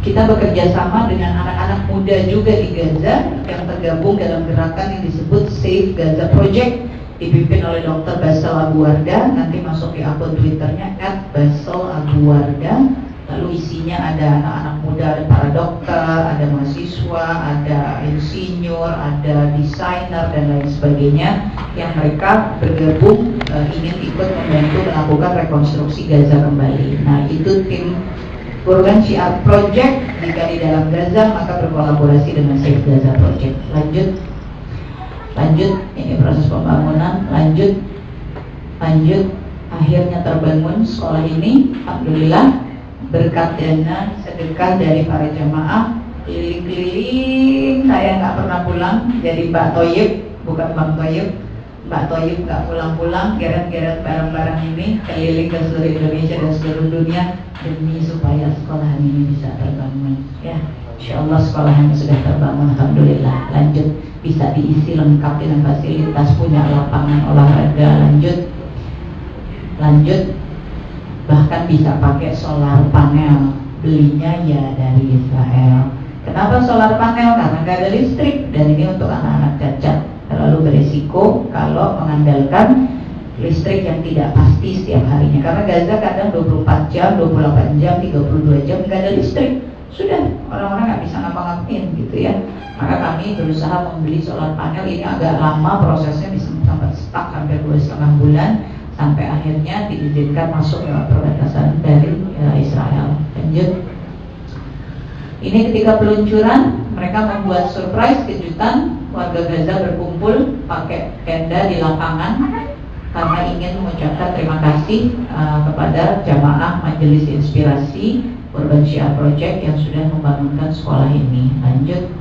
kita bekerja sama dengan anak-anak muda juga di Gaza yang tergabung dalam gerakan yang disebut Save Gaza Project, dipimpin oleh Dr. Basel Abu Wardah. Nanti masuk di akun Twitternya @baselabuwardah. Lalu isinya ada anak-anak muda, ada para dokter, ada mahasiswa, ada insinyur, ada desainer dan lain sebagainya yang mereka bergabung ingin ikut membantu melakukan rekonstruksi Gaza kembali. Nah, itu tim Korban Syiar Project jika di dalam Gaza maka berkolaborasi dengan Save Gaza Project. Lanjut, ini proses pembangunan. Lanjut, akhirnya terbangun sekolah ini, alhamdulillah berkat dana sedekah dari para jamaah. Keliling-keliling, saya nggak pernah pulang. Jadi Mbak Toyib, bukan Bang Toyib, Mbak Toyib nggak pulang-pulang, geret-geret barang-barang ini keliling ke seluruh Indonesia dan seluruh dunia demi supaya sekolahan ini bisa terbangun. Ya, insya Allah sekolahannya sudah terbangun, alhamdulillah. Lanjut, bisa diisi lengkap dengan fasilitas, punya lapangan olahraga. Lanjut, bahkan bisa pakai solar panel, belinya ya dari Israel. Kenapa solar panel? Karena nggak ada listrik, dan ini untuk anak-anak cacat. Terlalu beresiko kalau mengandalkan listrik yang tidak pasti setiap harinya. Karena Gaza kadang 24 jam, 28 jam, 32 jam nggak ada listrik. Sudah, orang-orang nggak bisa ngapa-ngapain gitu ya. Maka kami berusaha membeli solar panel. Ini agak lama prosesnya, bisa sampai stuck sampai 2,5 bulan, sampai akhirnya diizinkan masuk lewat perbatasan dari Israel. Lanjut. Ini ketika peluncuran, mereka membuat surprise, kejutan. Warga Gaza berkumpul pakai tenda di lapangan karena ingin mengucapkan terima kasih kepada jamaah Majelis Inspirasi Korban Syiar Project yang sudah membangunkan sekolah ini. Lanjut.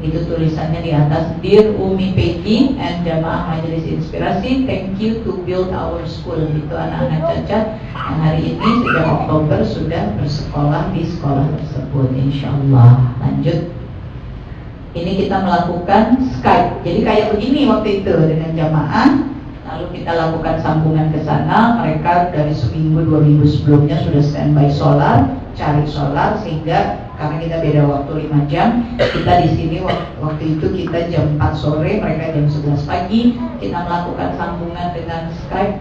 Itu tulisannya di atas, Dear Umi Peggy and jamaah Majelis Inspirasi, thank you to build our school. Itu anak-anak cacat yang hari ini sejak Oktober sudah bersekolah di sekolah tersebut, insya Allah. Lanjut. Ini kita melakukan Skype. Jadi kayak begini waktu itu dengan jamaah. Lalu kita lakukan sambungan ke sana. Mereka dari seminggu 2 minggu sebelumnya sudah standby solar, cari solar, sehingga karena kita beda waktu 5 jam, kita di sini waktu itu kita jam 4 sore, mereka jam 11 pagi. Kita melakukan sambungan dengan Skype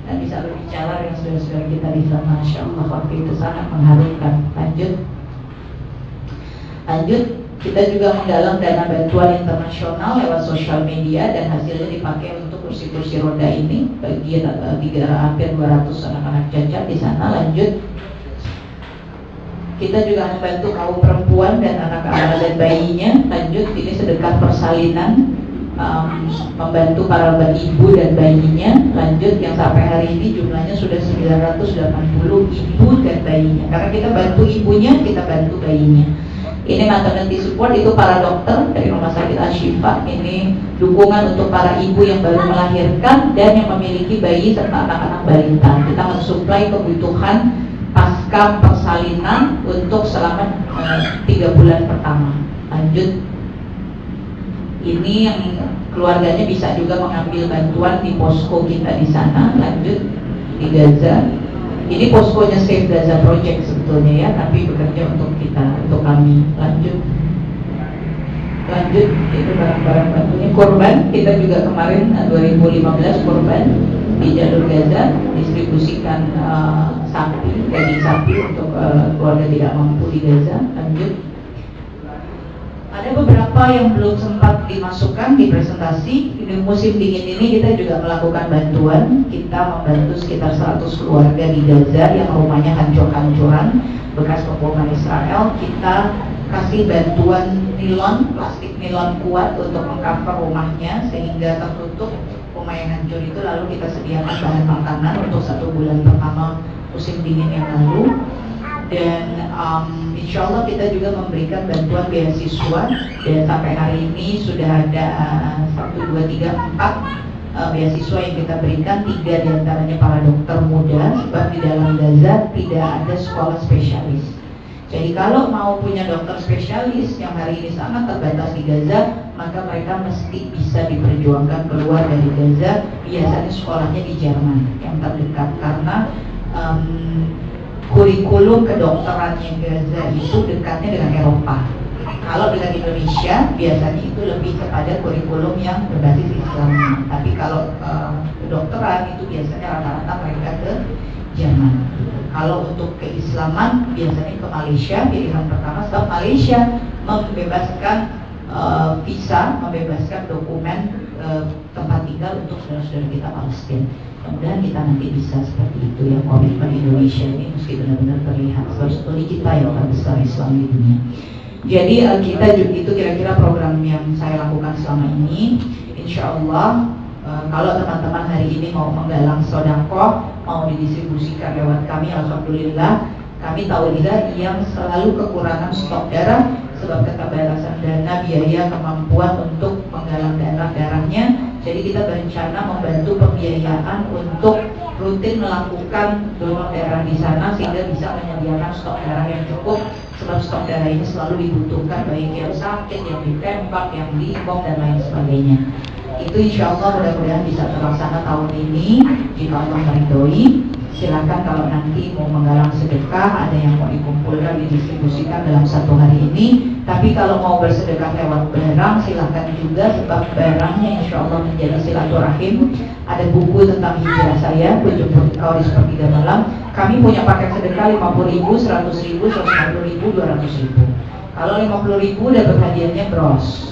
dan bisa berbicara dengan saudara-saudara kita di sana. Masya Allah, waktu itu sangat mengharukan. Lanjut, kita juga menggalang dana bantuan internasional lewat sosial media, dan hasilnya dipakai untuk kursi-kursi roda ini bagi hampir 200 anak-anak cacat di sana. Lanjut, kita juga membantu kaum perempuan dan anak-anak dan bayinya. Lanjut, ini sedekah persalinan, membantu para ibu dan bayinya. Lanjut, yang sampai hari ini jumlahnya sudah 980 ibu dan bayinya. Karena kita bantu ibunya, kita bantu bayinya. Ini maternity support, itu para dokter dari Rumah Sakit Ashifa. Ini dukungan untuk para ibu yang baru melahirkan dan yang memiliki bayi serta anak-anak balita. Kita mensuplai kebutuhan pasca persalinan untuk selama 3 bulan pertama. Lanjut, ini yang keluarganya bisa juga mengambil bantuan di posko kita di sana. Lanjut, di Gaza. Ini poskonya Save Gaza Project sebetulnya ya, tapi bekerja untuk kita, untuk kami. Lanjut, itu barang-barang bantunya. Korban, kita juga kemarin 2015 korban di jalur Gaza, distribusikan daging sapi untuk keluarga tidak mampu di Gaza. Lanjut, ada beberapa yang belum sempat dimasukkan di presentasi. Di musim dingin ini kita juga melakukan bantuan. Kita membantu sekitar 100 keluarga di Gaza yang rumahnya hancur-hancuran bekas keboman Israel. Kita kasih bantuan nilon, plastik nilon kuat untuk mengcover rumahnya sehingga tertutup rumah yang hancur itu. Lalu kita sediakan bahan makanan untuk 1 bulan pertama musim dingin yang lalu. Dan insya Allah kita juga memberikan bantuan beasiswa, dan sampai hari ini sudah ada 1, 2, 3, 4 beasiswa yang kita berikan. 3 diantaranya para dokter muda, sebab di dalam Gaza tidak ada sekolah spesialis. Jadi kalau mau punya dokter spesialis yang hari ini sangat terbatas di Gaza, maka mereka mesti bisa diperjuangkan keluar dari Gaza. Biasanya sekolahnya di Jerman yang terdekat, karena kurikulum kedokterannya Gaza itu dekatnya dengan Eropa. Kalau dengan Indonesia biasanya itu lebih kepada kurikulum yang berbasis Islam. Tapi kalau kedokteran itu biasanya rata-rata mereka ke Jerman. Kalau untuk keislaman biasanya ke Malaysia, pilihan pertama, sebab Malaysia membebaskan visa, membebaskan dokumen tempat tinggal untuk saudara-saudara kita Palestina. Mudah-mudahan kita nanti bisa seperti itu ya. Komitmen Indonesia ini mesti benar-benar terlihat. Sebab studi kita yang terbesar Islam di dunia. Jadi kita itu kira-kira program yang saya lakukan selama ini. Insya Allah kalau teman-teman hari ini mau menggalang sedekah, mau didistribusikan lewat kami, alhamdulillah. Kami tahu juga yang selalu kekurangan stok darah sebab keterbatasan dana, biaya, kemampuan untuk menggalang darahnya. Jadi kita berencana membantu pembiayaan untuk rutin melakukan donor darah di sana sehingga bisa menyediakan stok darah yang cukup. Sebab stok darah ini selalu dibutuhkan baik yang sakit, yang ditembak, yang dibom dan lain sebagainya. Itu insya Allah mudah-mudahan bisa terlaksana tahun ini jika Allah meridhoi. Silakan kalau nanti mau menggalang sedekah, ada yang mau dikumpulkan, didistribusikan dalam satu hari ini. Tapi kalau mau bersedekah lewat barang, silakan juga sebab barangnya insya Allah menjadi silaturahim. Ada buku tentang hijrah saya, Kunjung Engkau di Sepertiga Malam. Kami punya paket sedekah 50.000, 100.000, 150.000, 200.000. Kalau 50.000 dapat hadiahnya bros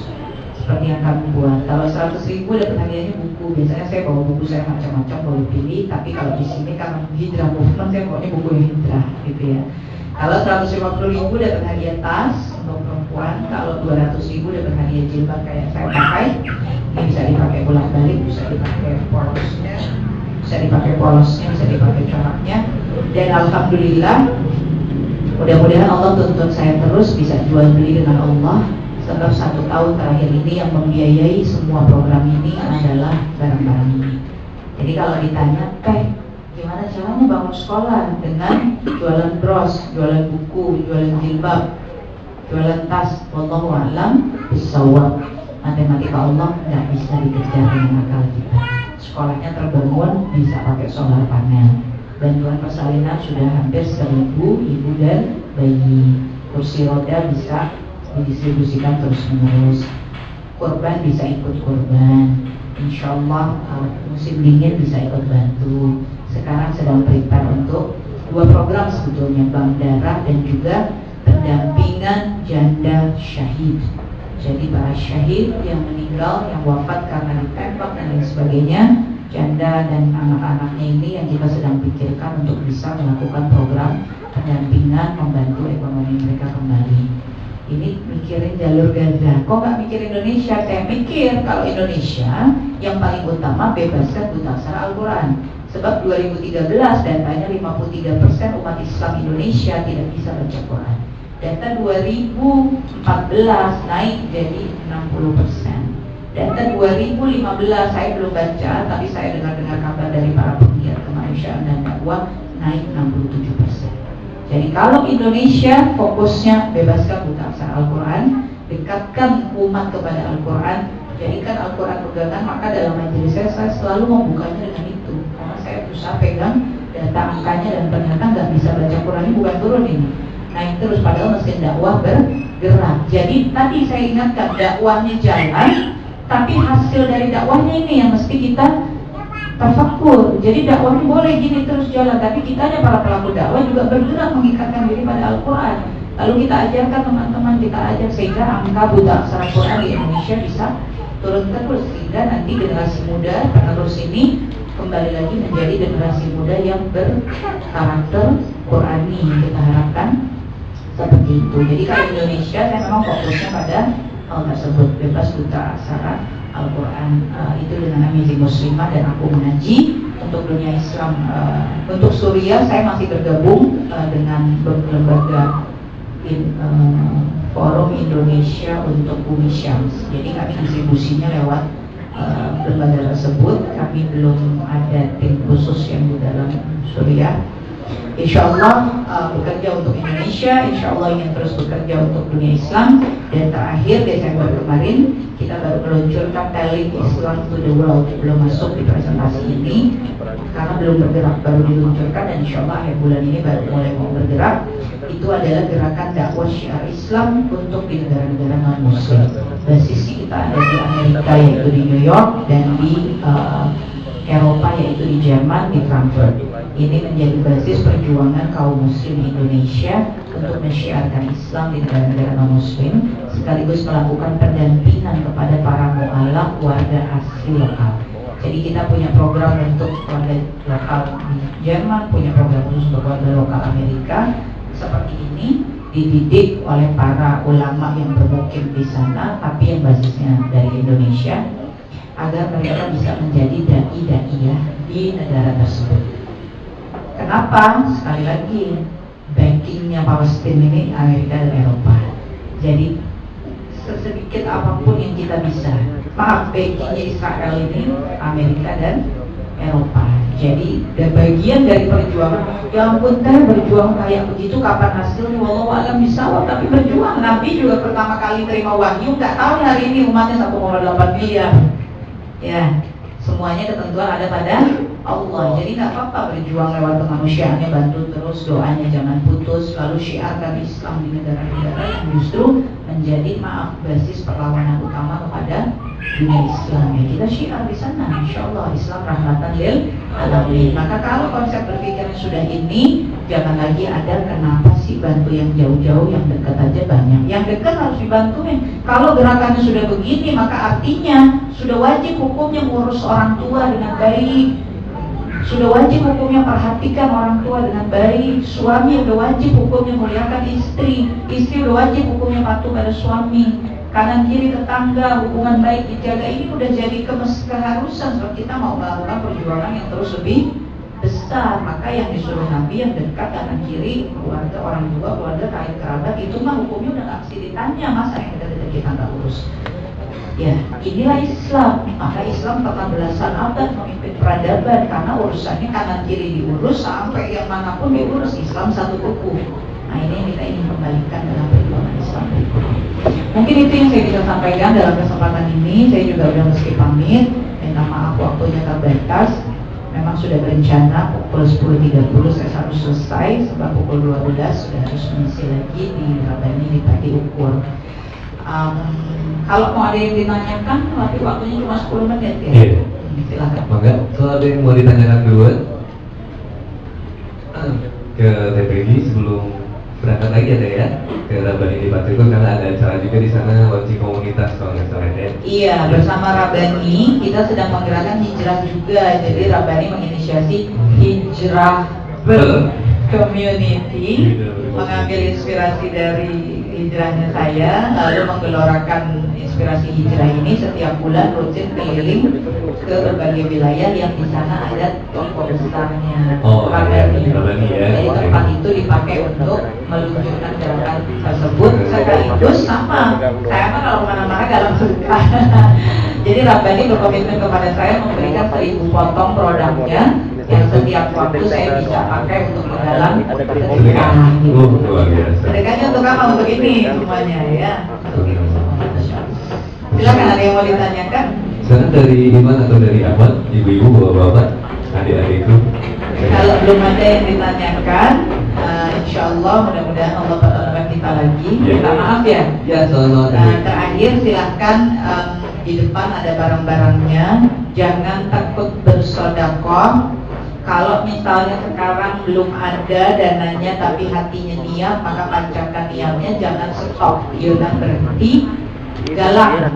seperti yang kami buat. Kalau 100.000 dapat hadiahnya buku. Biasanya saya bawa buku saya macam-macam boleh pilih. Tapi kalau di sini karena hijrah movement saya bawanya buku yang hijrah gitu ya. Kalau 150.000 dapat hadiah tas untuk perempuan. Kalau 200.000 dapat hadiah jilbab kayak saya pakai. Ini bisa dipakai bolak-balik, bisa dipakai polosnya, bisa dipakai coraknya. Dan alhamdulillah, mudah-mudahan Allah tuntun saya terus bisa jual beli dengan Allah. Sebab 1 tahun terakhir ini yang membiayai semua program ini adalah barang-barang ini. Jadi kalau ditanya, gimana caranya bangun sekolah dengan jualan bros, jualan buku, jualan jilbab, jualan tas? Wallahu a'lam bishawab. Matematika Allah nggak bisa dikejar dengan akal kita. Sekolahnya terbangun bisa pakai solar panel. Bantuan persalinan sudah hampir 1.000 ibu dan bayi. Kursi roda bisa didistribusikan terus-menerus. Kurban bisa ikut kurban. Insya Allah musim dingin bisa ikut bantu. Sekarang sedang prepare untuk 2 program sebetulnya, bank darah dan juga pendampingan janda syahid. Jadi para syahid yang meninggal, yang wafat karena ditembak dan lain sebagainya, janda dan anak-anaknya ini yang kita sedang pikirkan untuk bisa melakukan program pendampingan, membantu ekonomi mereka kembali. Ini mikirin jalur Gaza, kok nggak mikir Indonesia? Saya mikir kalau Indonesia yang paling utama bebaskan buta aksara Al-Quran. Sebab 2013 datanya 53% umat Islam Indonesia tidak bisa baca Quran. Data 2014 naik jadi 60%. Data 2015 saya belum baca, tapi saya dengar-dengar kabar dari para penggiat kemanusiaan dan dakwah naik 67%. Jadi kalau Indonesia fokusnya bebaskan buta aksara Al-Quran, dekatkan umat kepada Al-Quran, jadikan Al-Quran pegangan, maka dalam majelis saya selalu membukanya dengan itu. Karena saya berusaha pegang data angkanya dan ternyata nggak bisa baca Quran ini bukan turun ini, naik terus, padahal mesin dakwah bergerak. Jadi tadi saya ingatkan dakwahnya jalan, tapi hasil dari dakwahnya ini yang mesti kita tafakur. Jadi dakwahnya boleh gini terus jalan, tapi kita para pelaku dakwah juga bergerak mengikatkan diri pada Al-Quran. Lalu kita ajarkan teman-teman, kita ajar sehingga angka buta aksara Quran di Indonesia bisa turun terus, sehingga nanti generasi muda penerus ini kembali lagi menjadi generasi muda yang berkarakter Qurani. Kita harapkan seperti itu. Jadi kalau Indonesia saya memang fokusnya pada hal tersebut, bebas buta aksara Al-Quran. Itu dengan Amizi Muslimah dan aku mengaji untuk dunia Islam. Untuk Suriah saya masih bergabung dengan lembaga Forum Indonesia untuk Bumi Syams. Jadi kami distribusinya lewat lembaga tersebut. Kami belum ada tim khusus yang di dalam Suriah. Insya Allah bekerja untuk Indonesia, insya Allah ingin terus bekerja untuk dunia Islam. Dan terakhir Desember kemarin kita baru meluncurkan Telling Islam to the World. Belum masuk di presentasi ini karena belum bergerak, baru diluncurkan dan insya Allah akhir bulan ini baru mulai mau bergerak. Itu adalah gerakan dakwah syiar Islam untuk di negara-negara non-Muslim. Basisnya kita ada di Amerika yaitu di New York, dan di Eropa yaitu di Jerman, di Frankfurt. Ini menjadi basis perjuangan kaum muslim Indonesia untuk mensyiarkan Islam di negara-negara non-muslim, sekaligus melakukan pendampingan kepada para mu'alaf warga asli lokal. Jadi kita punya program untuk keluarga lokal di Jerman, punya program khusus untuk keluarga lokal Amerika. Seperti ini dididik oleh para ulama yang bermukim di sana, tapi yang basisnya dari Indonesia, agar mereka bisa menjadi dai-daiyah di negara tersebut. Kenapa? Sekali lagi, backingnya Palestina ini Amerika dan Eropa. Jadi sesedikit apapun yang kita bisa, backingnya Israel ini Amerika dan Eropa. Jadi bagian dari perjuangan. Ya ampun, berjuang kayak begitu kapan hasilnya? Wallahu a'lam bishawab. Tapi berjuang. Nabi juga pertama kali terima wahyu nggak tahu hari ini umatnya 1,8 miliar. Ya, semuanya ketentuan ada pada Allah. Jadi nggak apa-apa berjuang lewat kemanusiaannya, bantu terus, doanya jangan putus. Lalu syiarkan Islam di negara-negara yang justru menjadi basis perlawanan utama kepada dunia Islam. Ya, kita syiar di sana, insya Allah Islam rahmatan lil alamin. Maka kalau konsep berpikirnya sudah ini, jangan lagi ada kenapa sih bantu yang jauh-jauh, yang dekat aja banyak. Yang dekat harus dibantuin. Kalau gerakannya sudah begini, maka artinya sudah wajib hukumnya ngurus orang tua dengan baik. Sudah wajib hukumnya perhatikan orang tua dengan baik. Suami udah wajib hukumnya muliakan istri. Istri udah wajib hukumnya patuh pada suami. Kanan kiri tetangga, hubungan baik dijaga. Ini udah jadi keharusan sebab kita mau melakukan perjuangan yang terus lebih besar. Maka yang disuruh Nabi yang dekat, kanan kiri, keluarga, orang tua, keluarga, kait kerabat, itu mah hukumnya udah gak mesti ditanya. Masa yang dekat-dekat kita gak urus? Ya, inilah Islam. Maka Islam telah belasan abad memimpin peradaban, karena urusannya kanan kiri diurus, sampai yang manapun diurus. Islam satu buku. Nah, ini yang kita ingin kembalikan dalam perjuangan Islam berikutnya. Mungkin itu yang saya bisa sampaikan dalam kesempatan ini. Saya juga sudah mesti pamit. Minta maaf waktunya terbatas. Memang sudah berencana pukul 10.30 saya harus selesai, sebab pukul 12 sudah harus mengisi lagi di Rabani di Pati Ukur. Kalau mau ada yang ditanyakan, tapi waktunya cuma 10 menit ya. Iya. Silakan. Maka kalau ada yang mau ditanyakan dulu ke TPG sebelum berangkat lagi ada ya ke Rabani di Pati Ukur, karena ada acara juga di sana launching komunitas kalau nggak salah ya. Iya, bersama Rabani kita sedang menggerakkan hijrah juga. Jadi Rabani menginisiasi hijrah community, mengambil inspirasi dari hijrahnya saya, lalu menggelorakan inspirasi hijrah ini setiap bulan rutin keliling ke berbagai wilayah yang di sana ada toko besarnya Rabani. Ya. Jadi tempat itu dipakai untuk meluncurkan gerakan tersebut. Sekaligus sama, saya mah kalau kemana-mana gak langsung jadi Rabani berkomitmen kepada saya memberikan 1.000 potong produknya yang setiap waktu saya bisa pakai untuk menggalang sedekah. Luar biasa. Sedekahnya untuk apa? Untuk ini semuanya ya. Untuk ini semua. Silakan, ada yang mau ditanyakan? Sekarang dari Iman atau dari Ahmad, ibu-ibu, bapak-bapak, adik-adikku? Kalau belum ada yang ditanyakan, insya Allah mudah-mudahan Allah pertemukan kita lagi. Minta maaf ya. Ya, selamat. Terakhir silahkan, di depan ada barang-barangnya. Jangan takut bersedekah. Kalau misalnya sekarang belum ada dananya tapi hatinya niat, maka pancarkan niatnya, jangan stop, jangan berhenti, galak.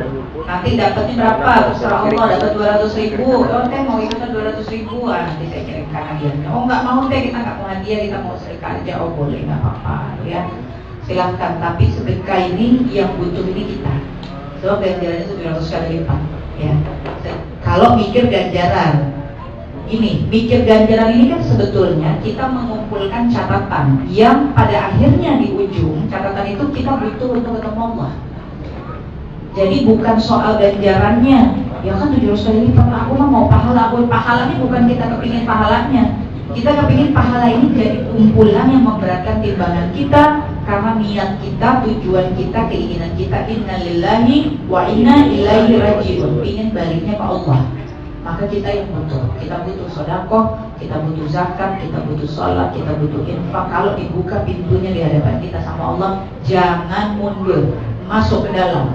Nanti dapatnya berapa? Terserah Allah, dapat 200.000. Oh teh mau ikutan 200.000, nanti saya kirimkan hadiahnya. Oh nggak mau teh, kita nggak mau hadiah, kita mau sedekah aja. Oh boleh, nggak apa-apa ya. Silahkan, tapi sedekah ini yang butuh ini kita. So ganjarannya 700 kali lipat ya. Kalau mikir ganjaran, ini mikir ganjaran ini kan sebetulnya kita mengumpulkan catatan yang pada akhirnya di ujung catatan itu kita butuh untuk ketemu Allah. Jadi bukan soal ganjarannya, ya kan 700 kali lipat, aku mah mau pahala. Pahalanya bukan kita kepingin pahalanya, kita kepingin pahala ini jadi kumpulan yang memberatkan timbangan kita, karena niat kita, tujuan kita, keinginan kita inna lillahi wa inna ilaihi rajiun, ingin baliknya ke Allah. Maka kita yang butuh, kita butuh sedekah, kita butuh zakat, kita butuh sholat, kita butuh infak. Kalau dibuka pintunya di hadapan kita sama Allah, jangan mundur, masuk ke dalam.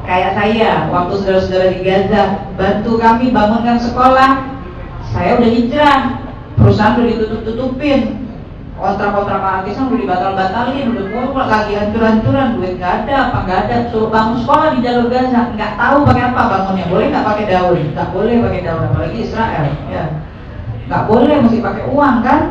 Kayak saya, waktu saudara-saudara di Gaza bantu kami bangunkan sekolah, saya udah hijrah, perusahaan udah ditutup-tutupin, kontrak artisnya udah dibatal-batalin, udah mulai lagi hancur-hancuran, duit nggak ada, apa nggak ada, suruh bangun sekolah di jalur Gaza, nggak tahu pakai apa bangunnya, boleh nggak pakai daun, nggak boleh pakai daun, apalagi Israel, ya, nggak boleh, mesti pakai uang kan.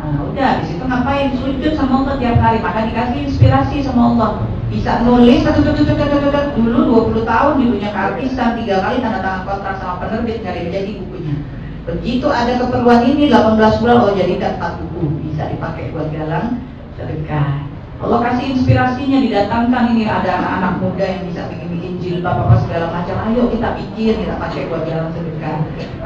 Nah, udah di situ ngapain, sujud sama Allah tiap hari, maka dikasih inspirasi sama Allah, bisa nulis dulu 20 tahun di dunia keartisan, 3 kali tanda tangan kontrak sama penerbit, nggak ada jadi bukunya. Begitu ada keperluan ini 18 bulan, oh jadikan 4 buku, bisa dipakai buat galang sedekah. Allah kasih inspirasinya, didatangkan ini ada anak-anak muda yang bisa bikin jilbab apa segala macam. Ayo kita bikin, kita pakai buat galang sedekah.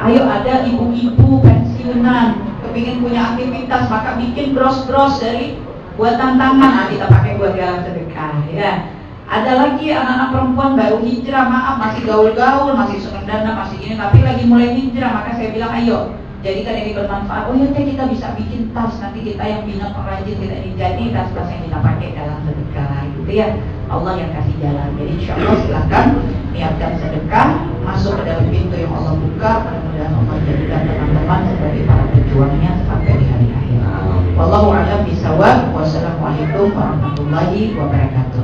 Ayo ada ibu-ibu pensiunan kepingin punya aktivitas, maka bikin bros-bros dari buatan tangan, nah, kita pakai buat galang sedekah. Ya. Ada lagi anak-anak perempuan baru hijrah, maaf masih gaul-gaul, masih senang dana, masih ini, tapi lagi mulai hijrah, maka saya bilang ayo jadikan ini bermanfaat. Oh ya teh, kita bisa bikin tas, nanti kita yang bina pengrajin, kita ini jadi tas-tas yang kita pakai dalam sedekah gitu ya. Allah yang kasih jalan. Jadi insya Allah silakan niatkan sedekah, masuk ke dalam pintu yang Allah buka. Mudah-mudahan Allah jadikan teman-teman sebagai para pejuangnya sampai di hari akhir. Wallahu a'lam bishawab. Wassalamualaikum warahmatullahi wabarakatuh.